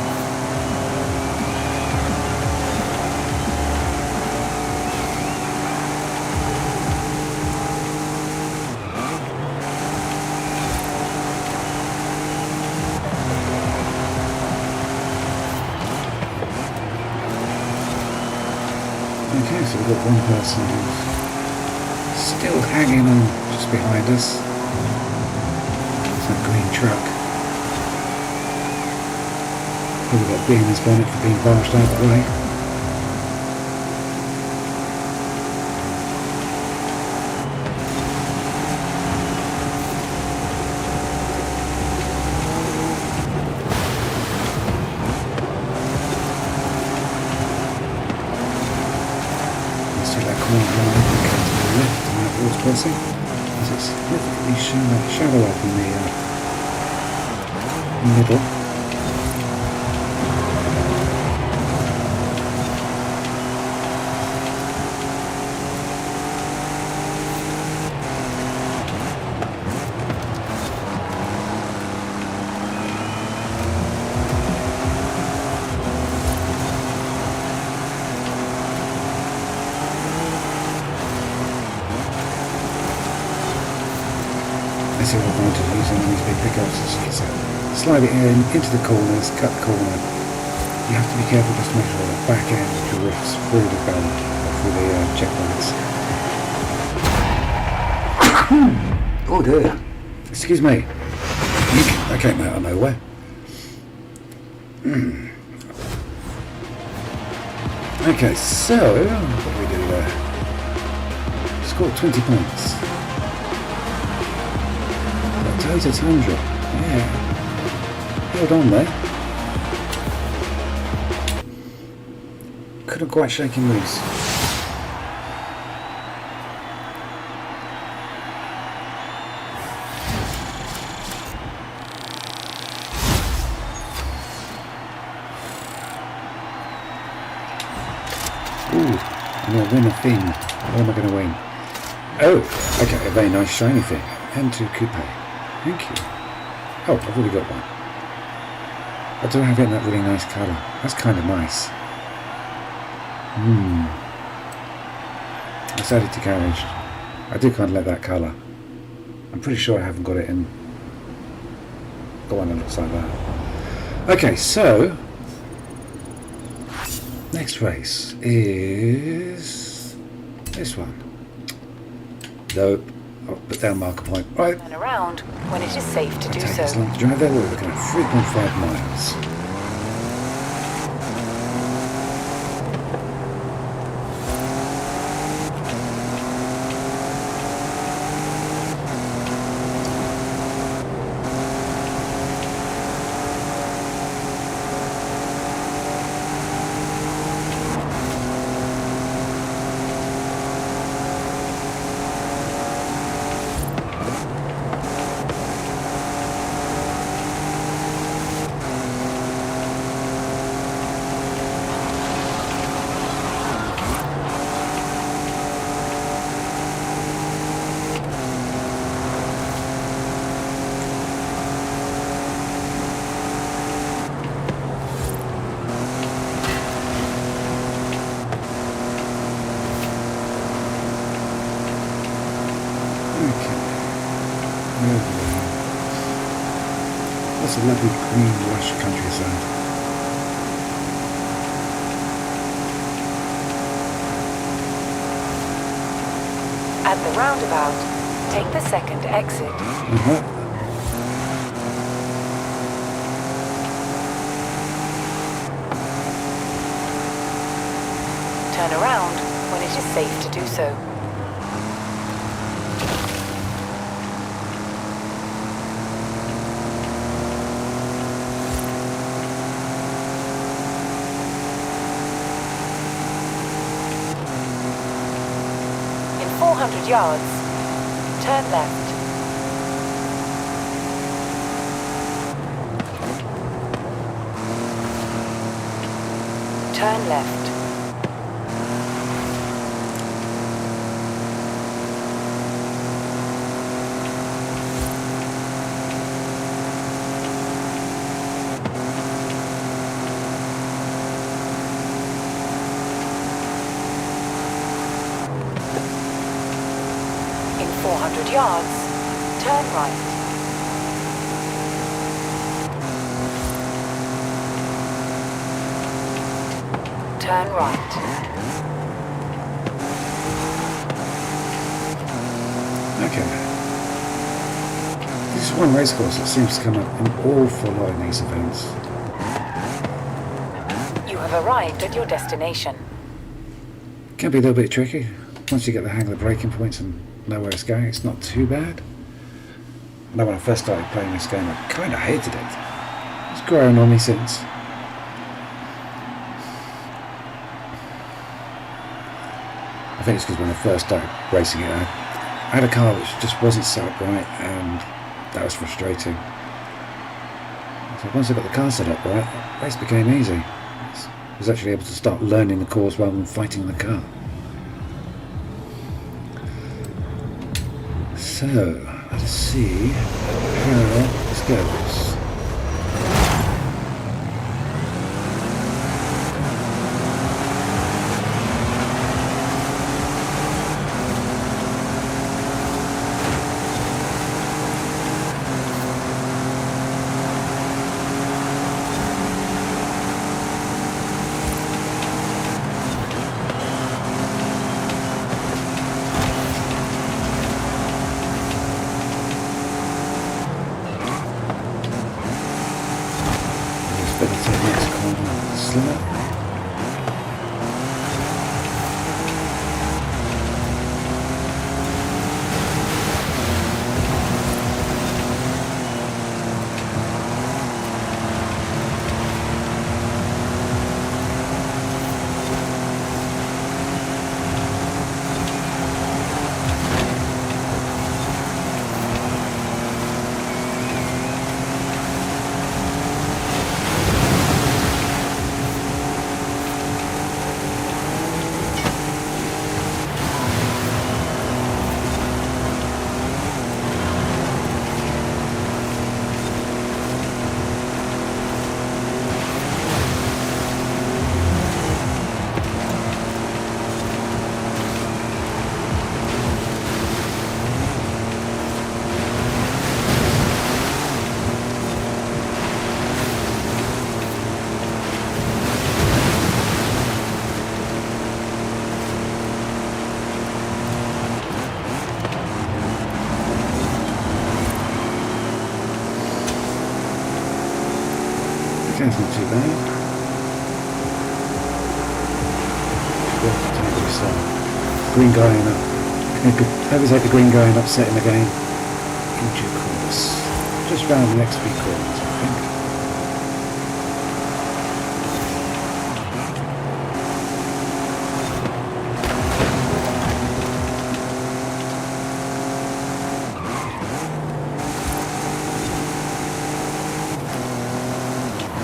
Okay, so we've got one person who's still hanging on just behind us. It's that green truck. Probably got B in his bonnet for being barged out of the way. Crossing, as it's significantly shallower than the middle. That's the advantage of using these big pickups, is slide it in, into the corners, cut the corner. You have to be careful just to make sure the back end drifts through the gun, through the checkpoints. Oh dear. Excuse me. That came out of nowhere. Okay, so what do we do there? Scored 20 points. Toyota Tundra, yeah. Held on there. Couldn't quite shake him loose. Ooh, I'm going to win a thing. What am I going to win? Oh, okay, a very nice shiny thing. M2 Coupe. Thank you. Oh, I've already got one. I do have it in that really nice colour. That's kind of nice. Let's add it to garage. I do kind of like that colour. I'm pretty sure I haven't got it in. Got one that looks like that. Okay, so next race is this one. Nope. I'll put down marker point. Right. Turn around when it is safe to do Take so. as long to drive there. We're looking at 3.5 miles. That's a lovely green lush countryside. At the roundabout, take the second exit. Turn around when it is safe to do so. 400 yards, turn left. Turn left. In 400 yards, turn right. Turn right. Okay. This is one racecourse that seems to come up an awful lot in these events. You have arrived at your destination. Can be a little bit tricky. Once you get the hang of the braking points and know where it's going, it's not too bad. I know when I first started playing this game, I kind of hated it. It's grown on me since. I think it's because when I first started racing it, I had a car which just wasn't set up right, and that was frustrating. So once I got the car set up right, the race became easy. I was actually able to start learning the course rather than fighting the car. So, let's see how this goes. That's not too bad. Green guy and up. Overtake the green guy and upset him again. In due course. Just round the next few corners, I think.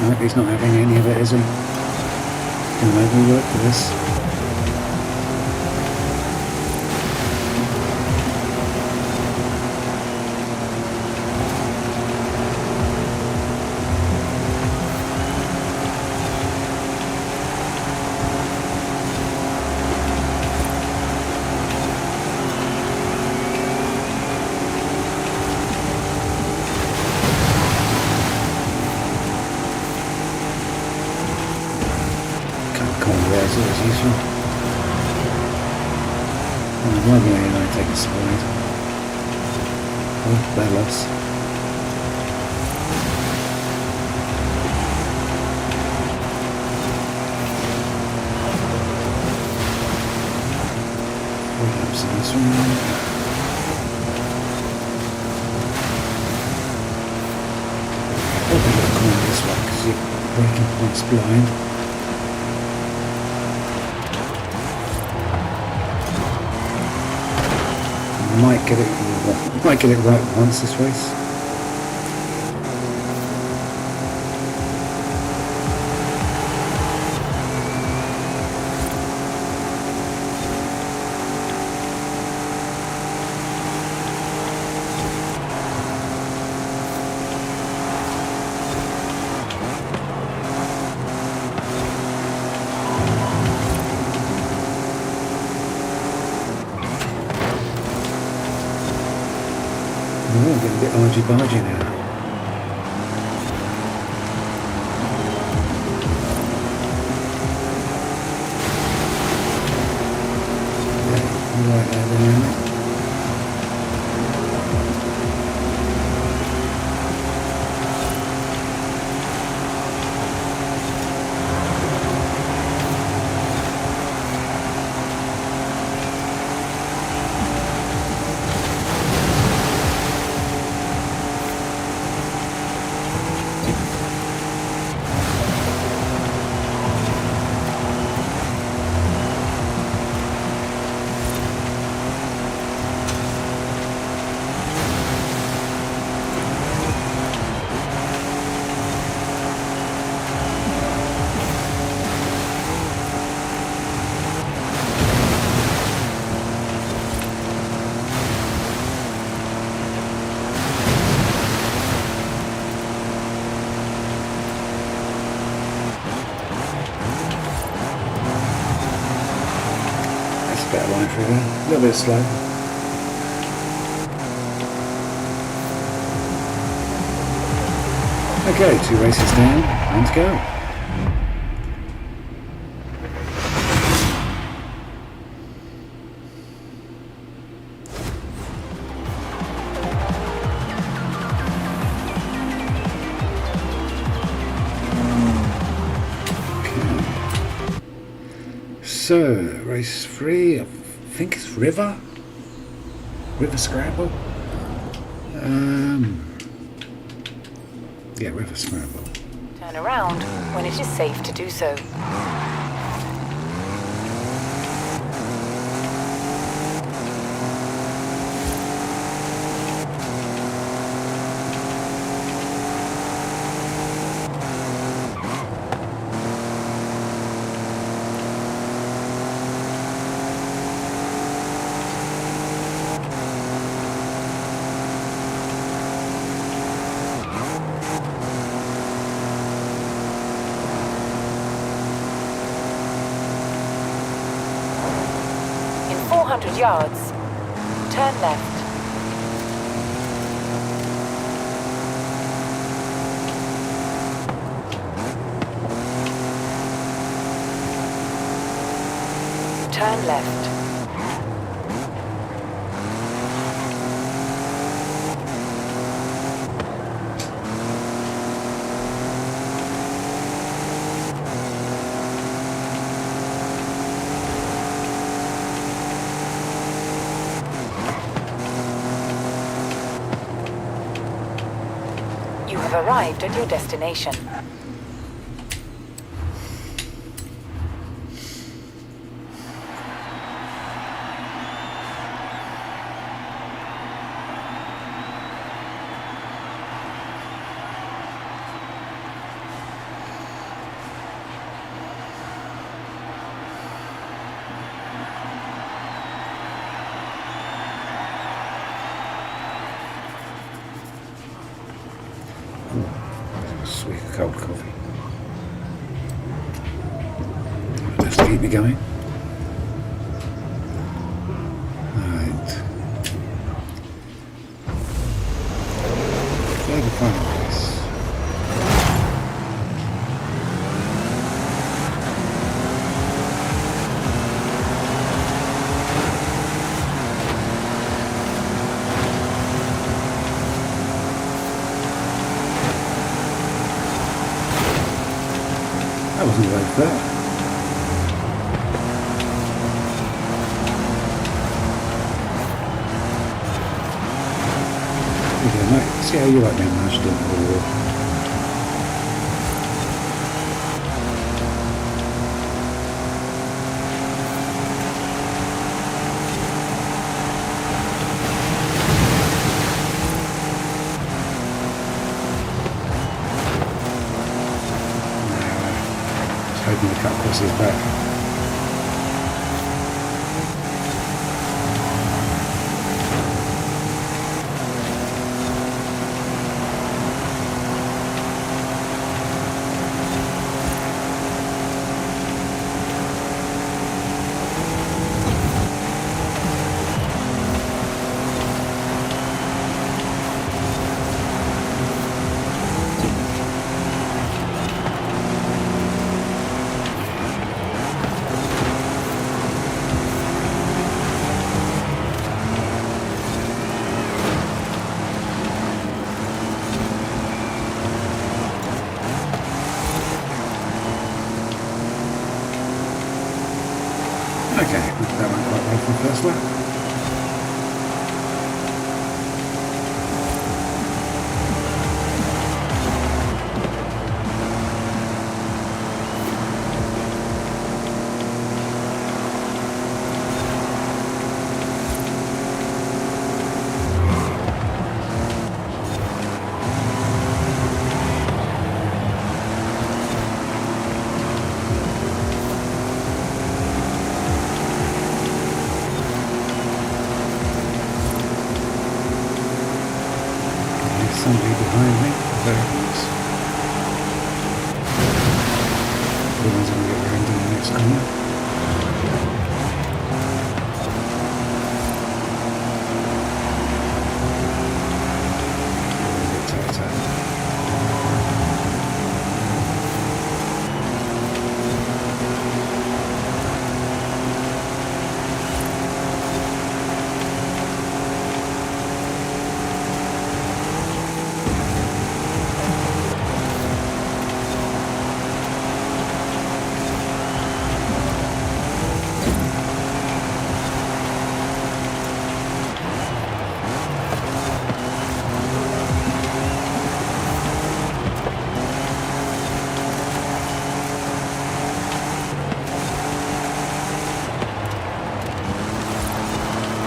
No, he's not having any of it, is he? Gonna make me work for this. As usual. Why would I take a slide? Oh, bad loss. Perhaps in this one. Probably look on this one because your braking point's blind. Might get it right once this race. Oh, getting a bit argy-bargy now. Yeah, right there. Better line through there, a little bit slow. Okay, 2 races down, time to go. So, race 3, I think it's River Scramble. Yeah, River Scramble. Turn around when it is safe to do so. In 400 yards, turn left. Turn left. You have arrived at your destination. Sweet cold coffee. Just to keep me going. Right. Third and final race. That wasn't like that. Okay, mate. See how you like being mashed into the wall. across his back. Okay, that went quite well for the first lap. Somebody behind me, very close. The one's going to get round in the next corner. A bit tighter.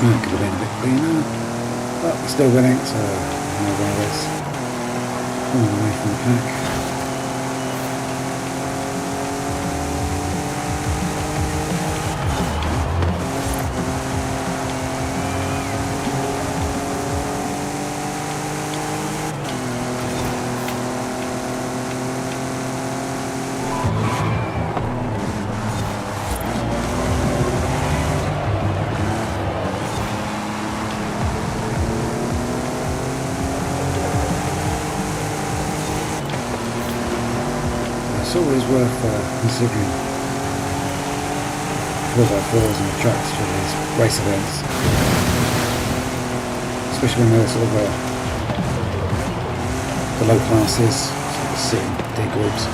Could have been a bit cleaner, but we're still winning, so no worries. Pulling away from the pack. It's always worth considering 4x4s and tracks for these race events, especially when they're sort of the low classes, sort of sitting D groups,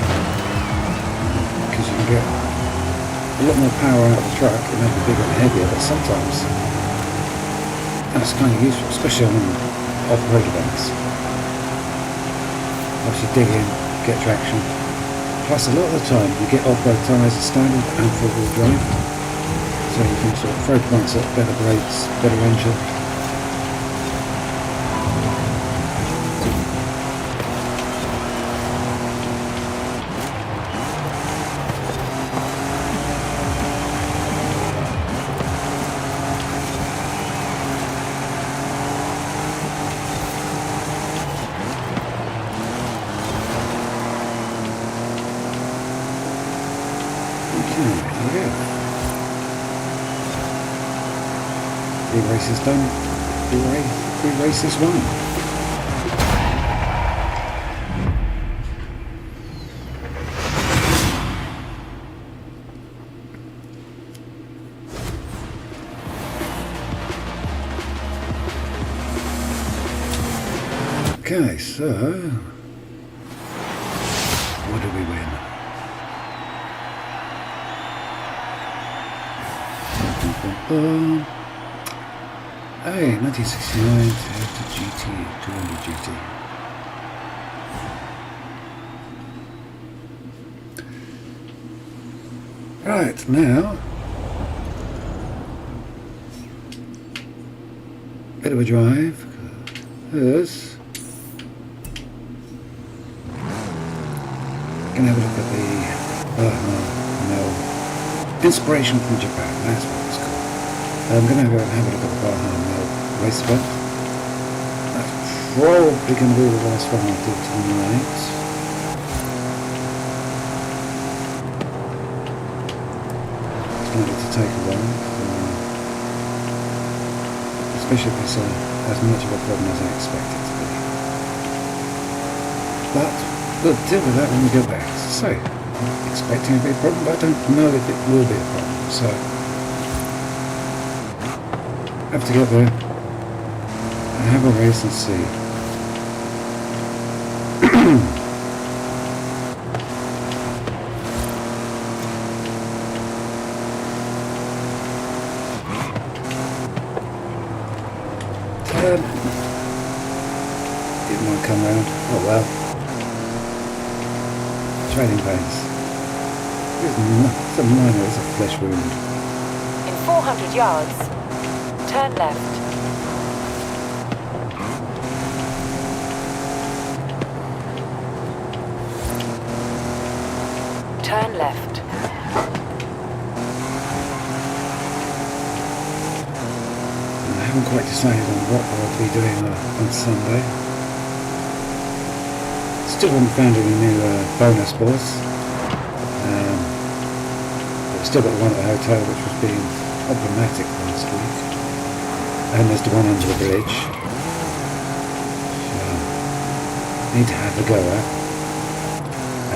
because you can get a lot more power out of the truck. It may be bigger and heavier, but sometimes that's kind of useful, especially on off-road events. Once you dig in, get traction. Plus a lot of the time you get off-road tyres as standard and four-wheel drive, so you can sort of throw points at better brakes, better engine. Yeah. 3 races done, 3 races won. Okay, so what did we win? Hey, 1969 Toyota GT 200 GT. Right, now bit of a drive, because gonna have a look at the no. Inspiration from Japan, that's what it's called. I'm going to go and have a look at the Baja race event. That's probably going to be the last one I'll do tonight. It's going to take a while, especially if it's as much of a problem as I expect it to be. But we'll deal with that when we get there. So, I'm expecting it to be a problem, but I don't know if it will be a problem. So, have to get there and have a race and see. Didn't want to come round. Oh well. Training pains. It's a minor, it's a flesh wound. In 400 yards, turn left. Turn left. I haven't quite decided on what I'll be doing on Sunday. Still haven't found any new bonus balls. But still got the one at the hotel which was being problematic last week. And there's the one under the bridge. Need to have a go at.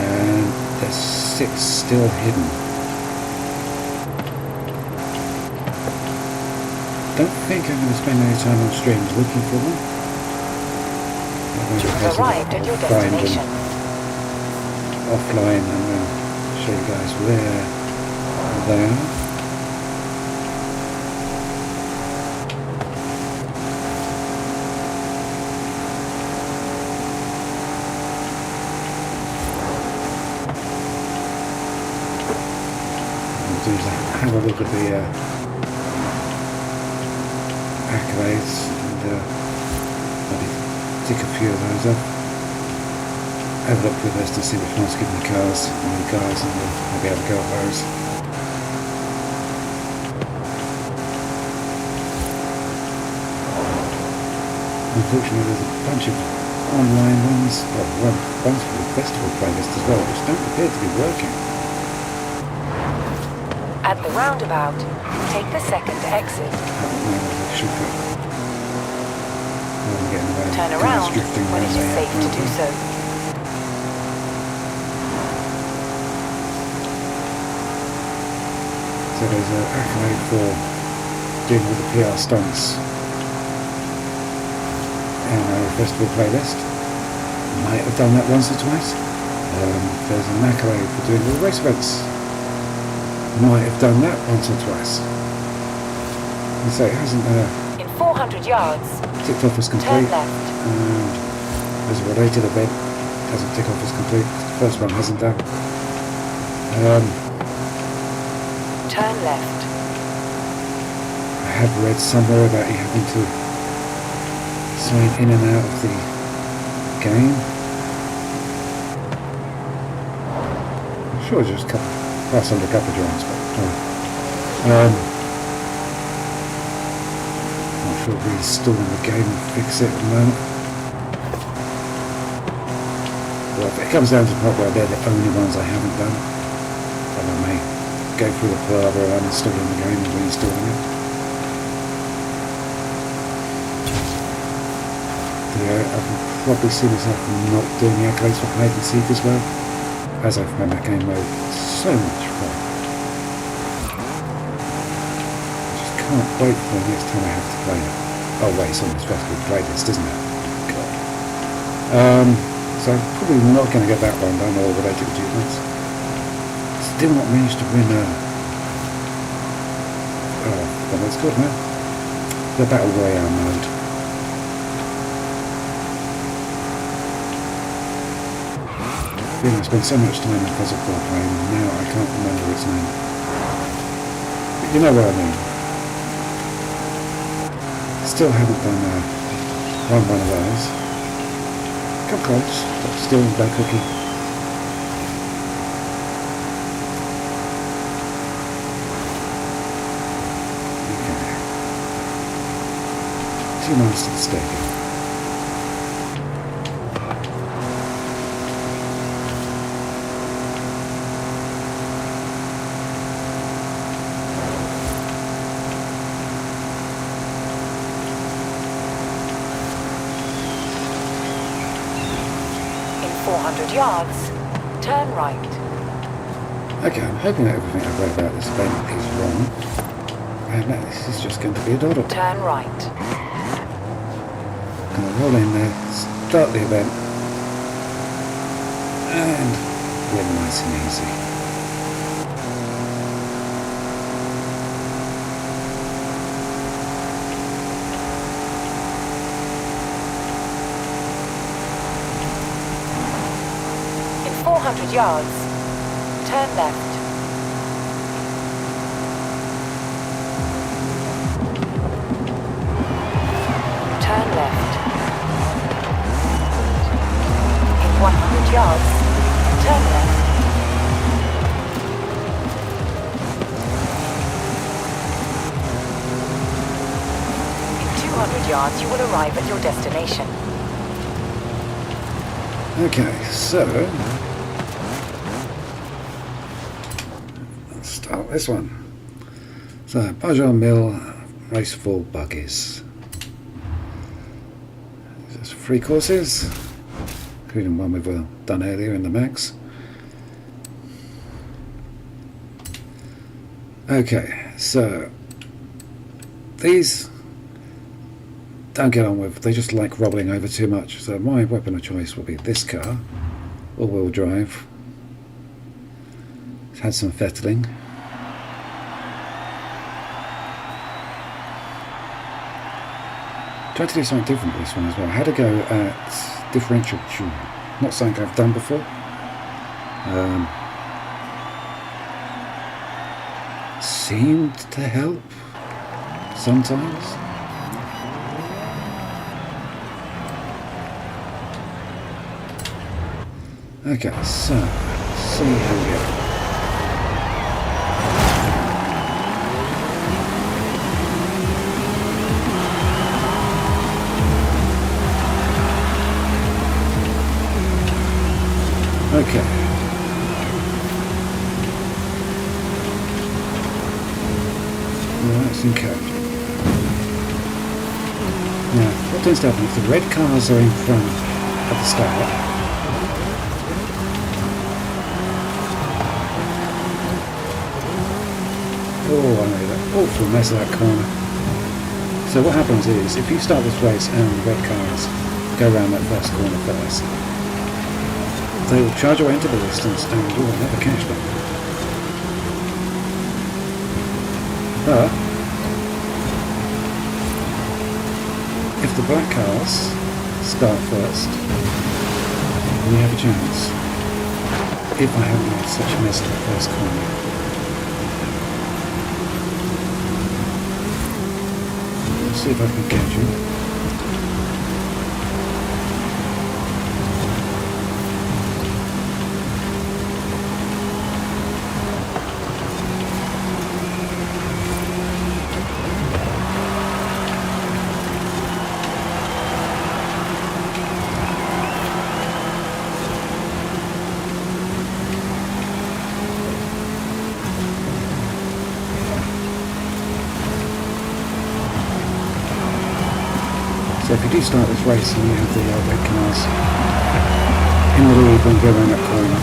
And there's 6 still hidden. Don't think I'm going to spend any time on streams looking for them. You have arrived at your destination. Offline and then show you guys where they are. Have a look at the accolades and maybe tick a few of those up. Have a look with us to see which ones give me cars, new cars, and we'll maybe have a go at those. Unfortunately, there's a bunch of online ones, well, one bunch of the festival playlists as well, which don't appear to be working. At the roundabout, take the second exit. Turn around when it is safe to do so. So there's an accolade for doing all the PR stunts in our festival playlist. Might have done that once or twice. There's an accolade for doing all the race events. Might have done that once or twice. And so it hasn't in 400 yards, ticked off as complete. Turn left. And there's a related event, doesn't tick off as complete. The first one hasn't done. Turn left. I have read somewhere about you having to sign in and out of the game. I'm sure it's just pass under a couple of drawings, but not sure if reinstalling the game and fix it at the moment. Well, if it comes down to the point where they're the only ones I haven't done, then I may go through the palaver of uninstalling the game and reinstalling it. Yeah, I can probably see myself not doing the accolades for hide and seek as well, as I find that game mode so much fun. I just can't wait for the next time I have to play it. Oh wait, it's on this festival playlist, isn't it? God. So I'm probably not going to get that one done, or related achievements. Still not managed to win what it's called now? The Battle Royale mode. I spent so much time in Forza playing, and now I can't remember its name. But you know what I mean. Still haven't done one of those. Come close, but still no cookie. 2 miles to the stadium. In 400 yards, turn right. Okay, I'm hoping that everything I've read about this event is wrong. And that this is just going to be a doddle. Turn right. Gonna roll in there, start the event, and we're nice and easy. In 400 yards, turn left. Turn left. In 100 yards, turn left. In 200 yards, you will arrive at your destination. Okay, so let's start this one. So, Bajar Mill Race 4 buggies. There's 3 courses, including one we've done earlier in the Max. Okay, so these don't get on with, they just like wobbling over too much, so my weapon of choice will be this car, all-wheel drive. It's had some fettling. Tried to do something different with this one as well. I had to go at differential tune, not something I've done before. Seemed to help sometimes. Okay, so let's see how we go. Okay. Well, that's encouraging. Now, what tends to happen if the red cars are in front at the start? Oh, I made an awful mess of that corner. So what happens is, if you start this race and the red cars go around that first corner first, they will charge away into the distance and you will never catch them. But if the black cars start first, then you have a chance. If I haven't made such a mess of the first corner. Let's see if I can catch you. So if you do start this race and you have the red cars in the lead when you go around that corner,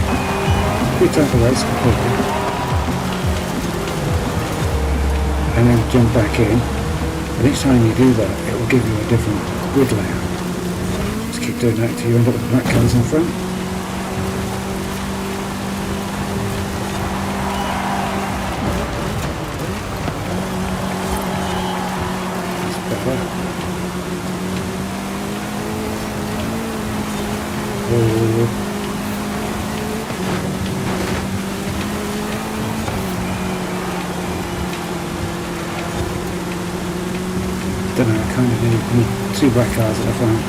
you take the race completely and then jump back in, and each time you do that it will give you a different grid layout. Just keep doing that until you end up with the black cars in front. That's better. Don't know, I kind of need 2 black cars at the front.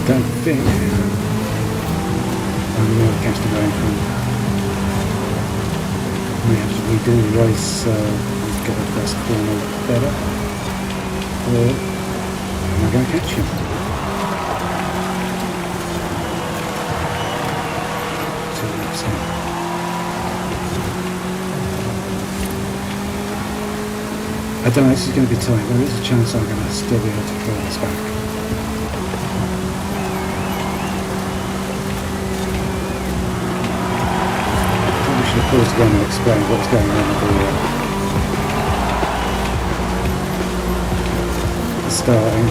don't think I'm going to catch the going from. We have to redo the race to get the first corner better. Or am I going to catch him? 2 laps in. I don't know, this is going to be tight. There is a chance I'm going to still be able to throw this back. Probably should have paused again and explained what's going on with the starting.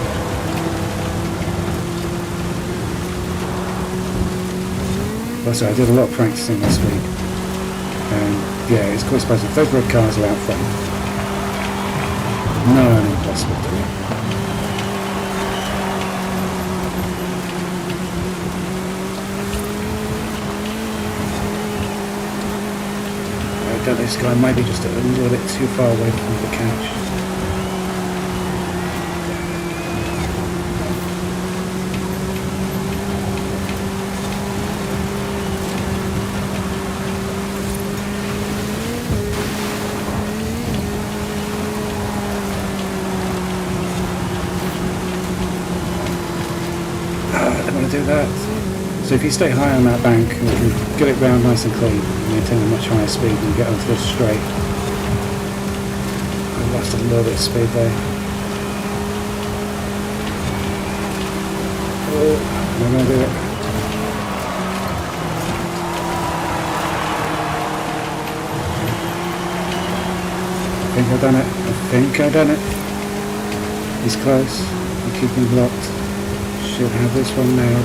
Also, I did a lot of practicing this week. And yeah, it's quite surprising. If those red cars are out front, no, impossible to do. I don't know, this guy might be just a little bit too far away from the catch. Do that. So if you stay high on that bank and you can get it round nice and clean and maintain a much higher speed and get onto this straight. I lost a little bit of speed there. Oh, I'm going to do it. I think I've done it. I think I've done it. He's close. I'm keeping blocked. Should have this one now.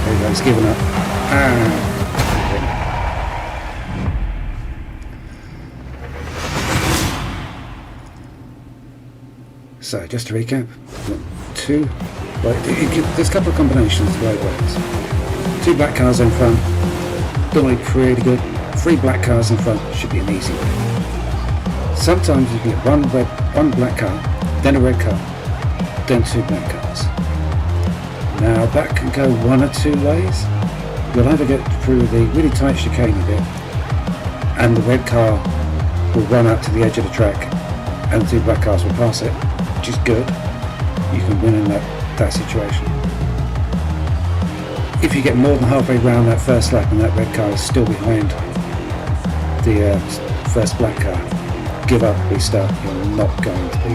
There you go, he's given up. So, just to recap, there's a couple of combinations of right ways. 2 black cars in front, normally pretty good. 3 black cars in front should be an easy way. Sometimes you can get one black car, then a red car, then 2 black cars. Now that can go one or 2 ways. You'll either get through the really tight chicane bit, and the red car will run out to the edge of the track, and the 2 black cars will pass it, which is good. You can win in that situation. If you get more than halfway around that first lap and that red car is still behind the first black car, give up, restart. You're not going to be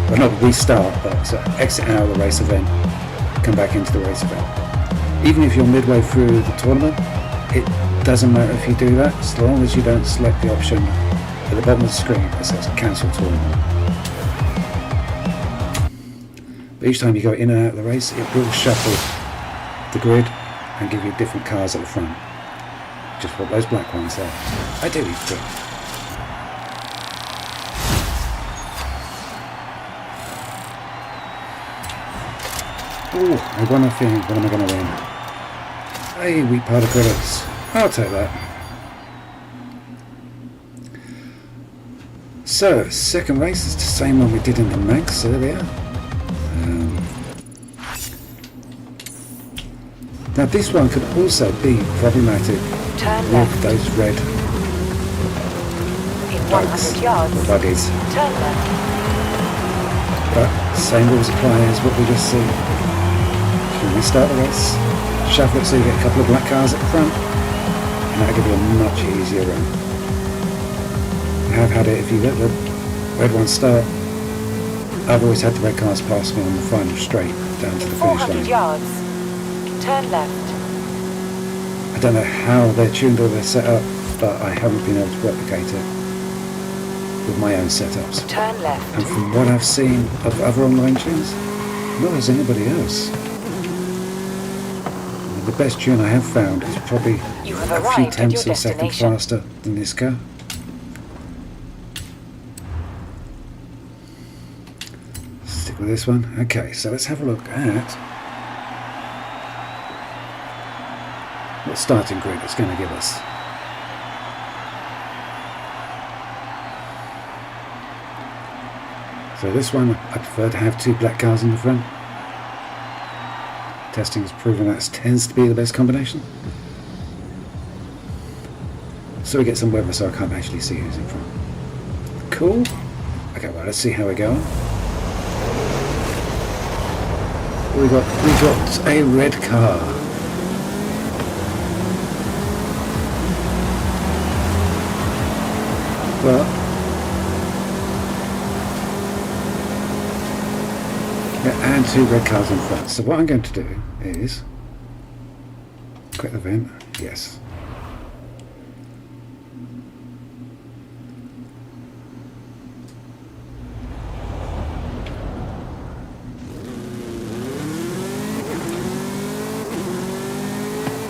well, not restart, but exit out of the race event, come back into the race event. Even if you're midway through the tournament, it doesn't matter if you do that, as long as you don't select the option at the bottom of the screen that says cancel tournament. But each time you go in and out of the race, it will shuffle the grid and give you different cars at the front. Just what those black ones are. Ideally 3. Oh, I won a thing. What am I going to win? Hey, wheat powder credits. I'll take that. So, second race is the same one we did in the Manx earlier. Now this one could also be problematic with those red bugs or buggies. But same rules apply as what we just see. Can we start the race? Shuffle it so you get a couple of black cars at the front, and that'll give you a much easier run. I have had it if you let the red one start. I've always had the red cars pass me on the final straight down to the finish line. Yards. Turn left. I don't know how they're tuned or they're set up, but I haven't been able to replicate it with my own setups. Turn left. And from what I've seen of other online tunes, nor has anybody else. The best tune I have found is probably a few tenths of a second faster than this car. Stick with this one. Okay, so let's have a look at what starting grid it's going to give us. So this one, I prefer to have 2 black cars in the front. Testing has proven that tends to be the best combination. So we get some weather so I can't actually see who's in front. Cool. Okay, well, let's see how we go. We got a red car. Well, yeah, and 2 red cars in front. So what I'm going to do is quit the vent. Yes.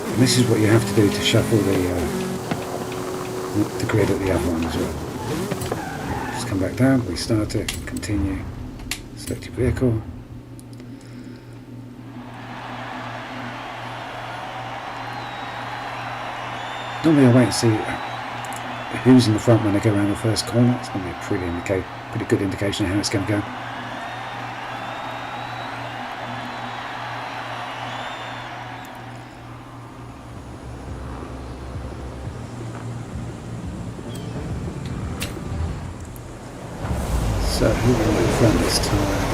And this is what you have to do to shuffle the grid at the other one as well. Just come back down, restart it, continue, select your vehicle. Normally I wait and see who's in the front when I go around the first corner. It's going to be a pretty good indication of how it's going to go. So who will be in front this time?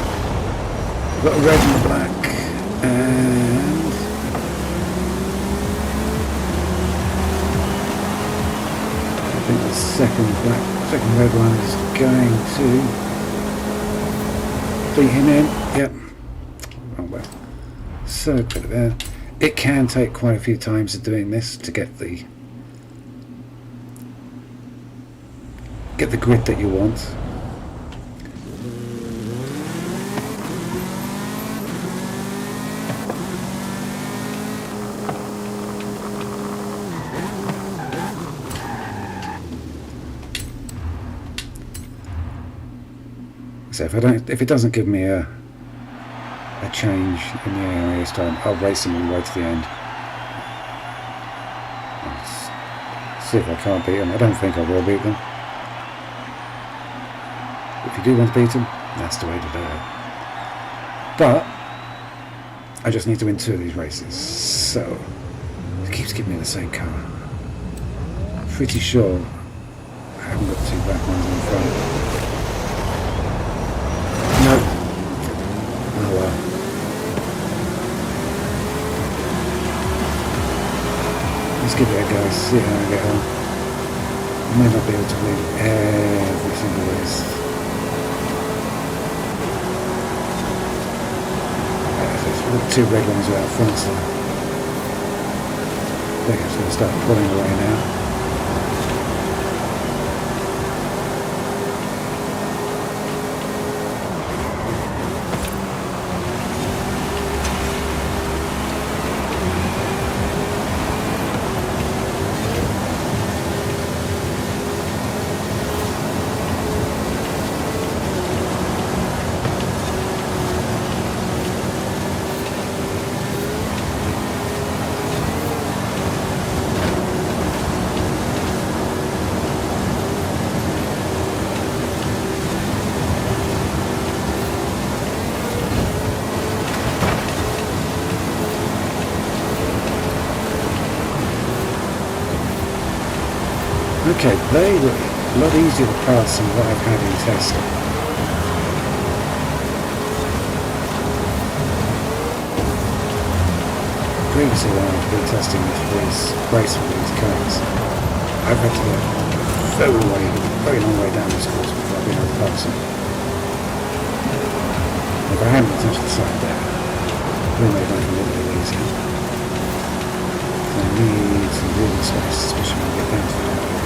We've got a red and a black, and I think the second red one is going to beat him in. Yep. Oh well. So put it there. It can take quite a few times of doing this to get the grid that you want. So if it doesn't give me a change in the area this time, I'll race them all the way to the end. Let's see if I can't beat them. I don't think I will beat them. If you do want to beat them, that's the way to do it. But I just need to win 2 of these races. So it keeps giving me the same car. I'm pretty sure I haven't got 2 black ones in front. No. Oh well. Let's give it a go, see how I get on. I may not be able to win every single race. The 2 red ones are out front, so I think I'm going to start pulling away now. Okay, they were a lot easier to pass than what I've had in testing. Previously when I've been testing these race with these cars, I've had to go very long way down this course before I've been able to pass them. If I hadn't touched the side there, it would have made life a little bit easier. I need some breathing space, especially when I get down to the highway.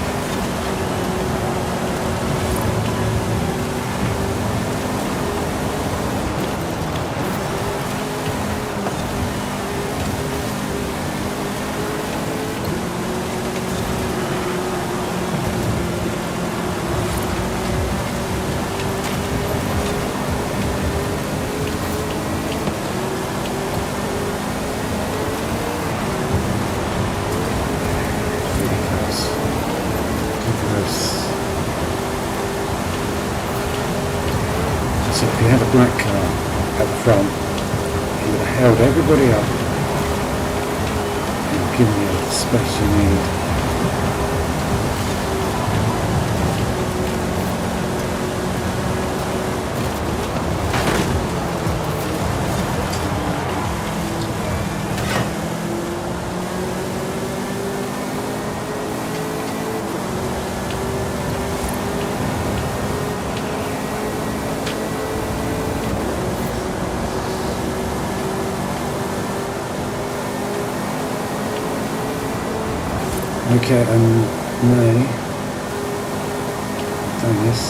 So if you had a black car at the front, it would have held everybody up and given you the space you need. Okay, May done this.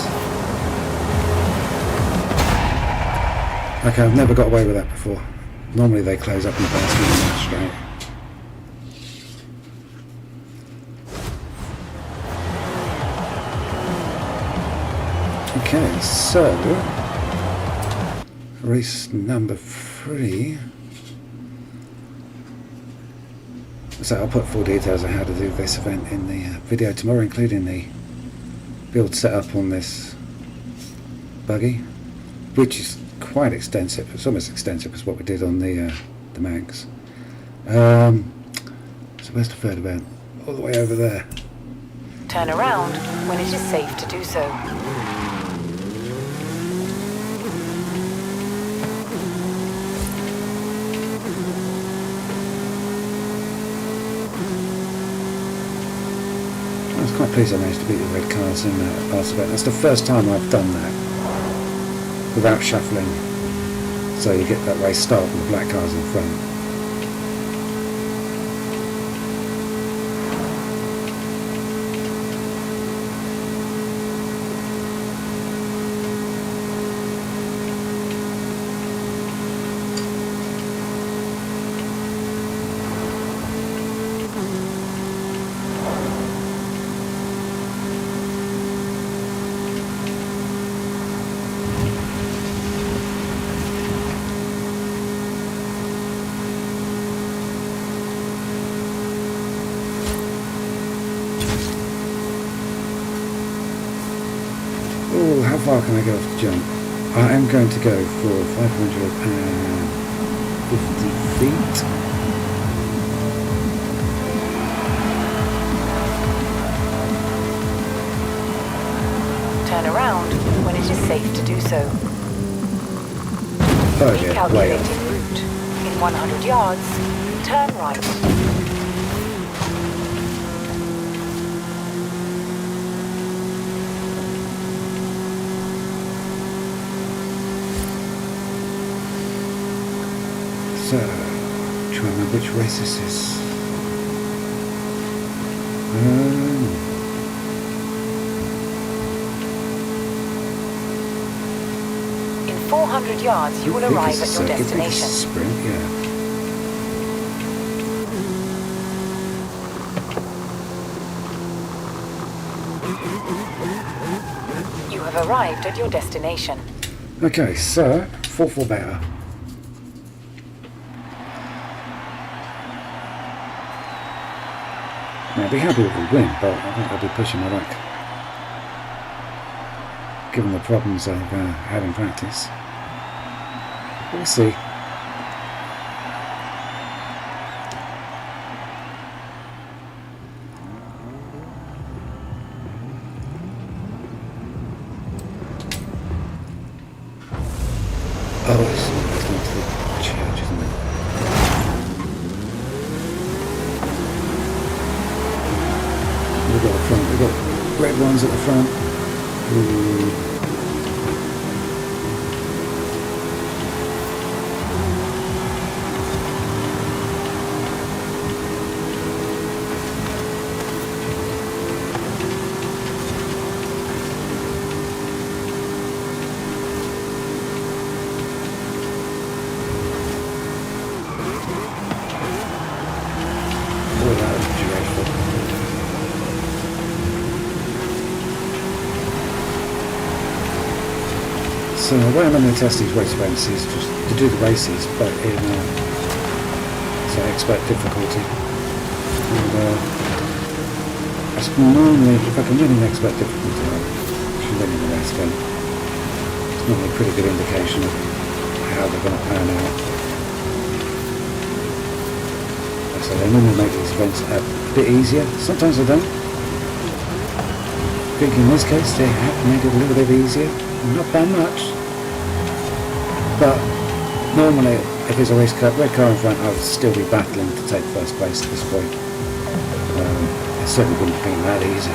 Okay, I've never got away with that before. Normally they close up in the basket and go straight. Okay, so race number 3. So I'll put full details on how to do this event in the video tomorrow, including the build setup on this buggy, which is quite extensive. It's almost extensive as what we did on the Manx. So where's the third event? All the way over there. Turn around when it is safe to do so. I was quite pleased I managed to beat the red cars in that last event. That's the first time I've done that without shuffling. So you get that race start with the black cars in front. Oh, how far can I go off the jump? I am going to go for 550 feet. Turn around when it is safe to do so. Oh yeah, way Recalculating off. route. In 100 yards, turn right. So, trying to remember which race this is. In 400 yards, you will arrive at your destination. Sprint, yeah. You have arrived at your destination. Okay, so 4-4 better. I'd be happy if we win, but I think I'll be pushing my luck, given the problems I've had in practice. We'll see. Oh, it's going to the church, isn't it? We've got the front, we've got red ones at the front. Ooh. Oh, that was dreadful. So the way I'm going to test these race events is just to do the races, but in so expert difficulty. And that's normally, if I can win in expert difficulty, I should win in the race event. It's normally a pretty good indication of how they're going to pan out. So they normally make these events a bit easier. Sometimes they don't. I think in this case they have made it a little bit easier. Not by much. But normally, if there's a red car in front, I would still be battling to take first place at this point. It certainly wouldn't have been that easy.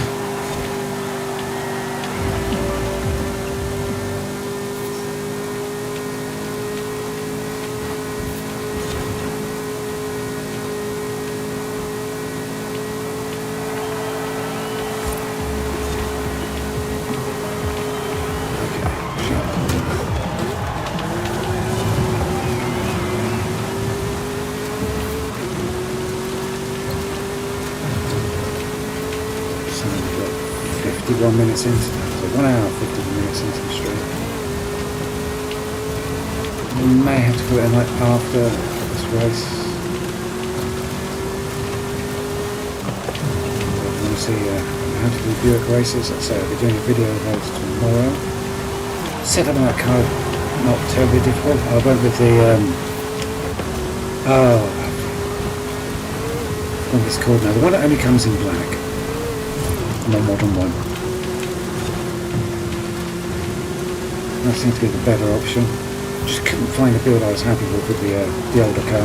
So we've got 51 minutes into, so 1 hour 51 minutes into the stream. We may have to put it in like after this race. If you want to see how to do Buick races, let's say I'll be doing a video of those tomorrow. Set up that car, not terribly difficult. I went with the what it's called now, the one that only comes in black. The modern one. That seemed to be the better option. Just couldn't find a build I was happy with the older car.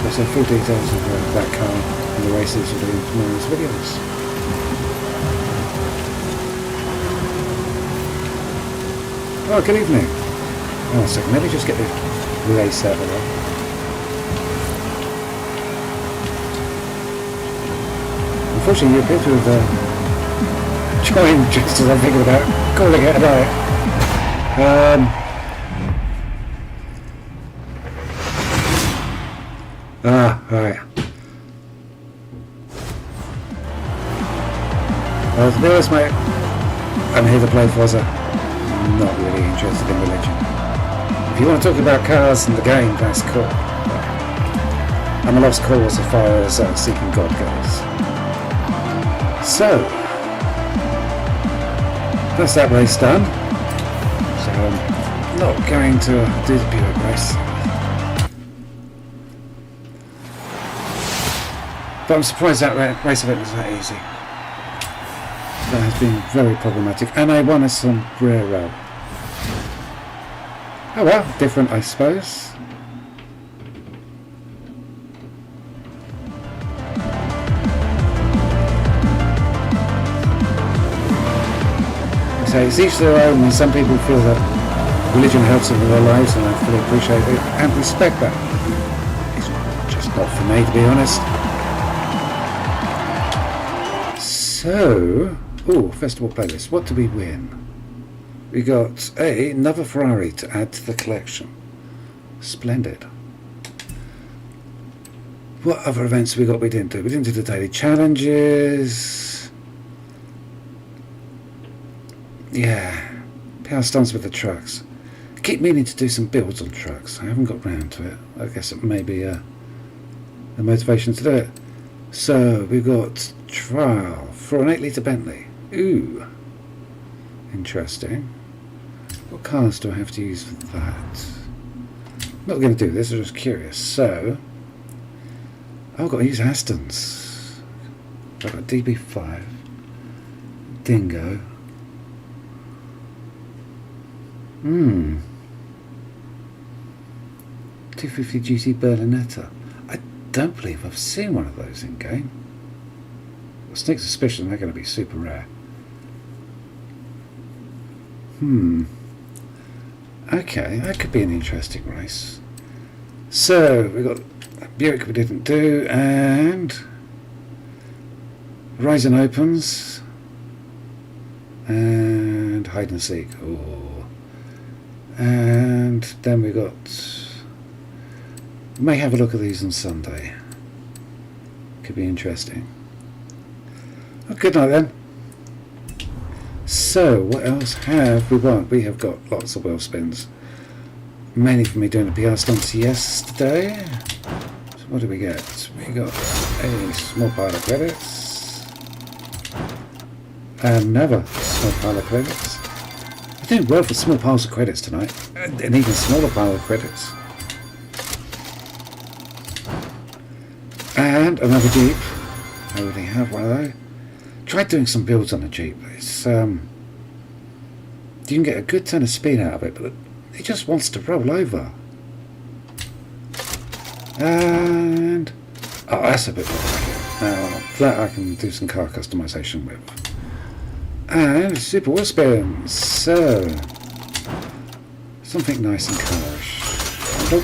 So full details of that car and the races will be in tomorrow's videos. Oh, good evening. Oh, a second, let me just get the race out of the way. Unfortunately, you appear to have joined just as I'm thinking about calling it a night. Right. Well, to be honest, mate, I'm here to play Forza. I'm not really interested in religion. If you want to talk about cars and the game, that's cool. I'm a lost cause as far as seeking God goes. So, that's that race done. So I'm not going to do the Buick race. But I'm surprised that race event was that easy. That has been very problematic. And I won a sombrero. Oh well, different I suppose. So it's each their own, and some people feel that religion helps them in their lives, and I fully appreciate it and respect that. It's just not for me, to be honest. So, festival playlist. What do we win? We got another Ferrari to add to the collection. Splendid. What other events we got? We didn't do. We didn't do the daily challenges. Yeah, power stunts with the trucks. I keep meaning to do some builds on trucks. I haven't got round to it. I guess it may be a motivation to do it. So we've got trial for an 8 litre Bentley. Ooh, interesting. What cars do I have to use for that? I'm not going to do this. I'm just curious. So I've got to use Astons. I've got DB5, Dingo. 250 GT Berlinetta. I don't believe I've seen one of those in game. I sneak suspicion they're going to be super rare. Okay, that could be an interesting race. So we got Buick we didn't do, and Horizon Opens, and Hide and Seek. And then we got, may have a look at these on Sunday. Could be interesting. Oh, good night then. So what else have we won? We have got lots of wheel spins, mainly for me doing the PR stunts yesterday. So what do we get? We got a small pile of credits, another small pile of credits, doing well for small piles of credits tonight, and even smaller pile of credits. And another Jeep. I already have one of those. Tried doing some builds on a Jeep. It's you can get a good ton of speed out of it, but it just wants to roll over. And oh, that's a bit more like it. Now that I can do some car customization with. And super wheel spins. So something nice and carish. Nope.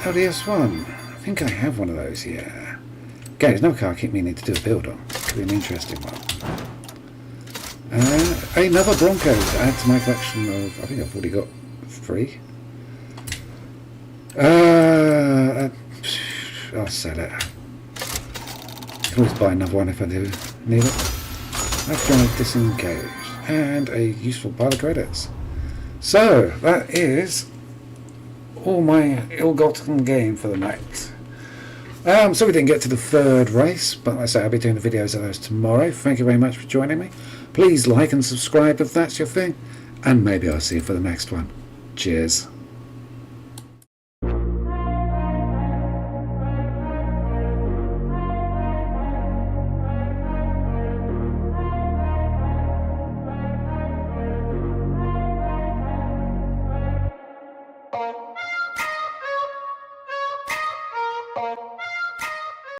LDS1. I think I have one of those, yeah. Okay, there's no car I keep meaning to do a build on. Could be an interesting one. Another Bronco to add to my collection of... I think I've already got 3. I'll sell it. I can always buy another one if I do need it. I've done a disengage. And a useful pile of credits. So, that is all my ill-gotten gain for the night. So we didn't get to the 3rd race, but like I say, I'll be doing the videos of those tomorrow. Thank you very much for joining me. Please like and subscribe if that's your thing, and maybe I'll see you for the next one. Cheers.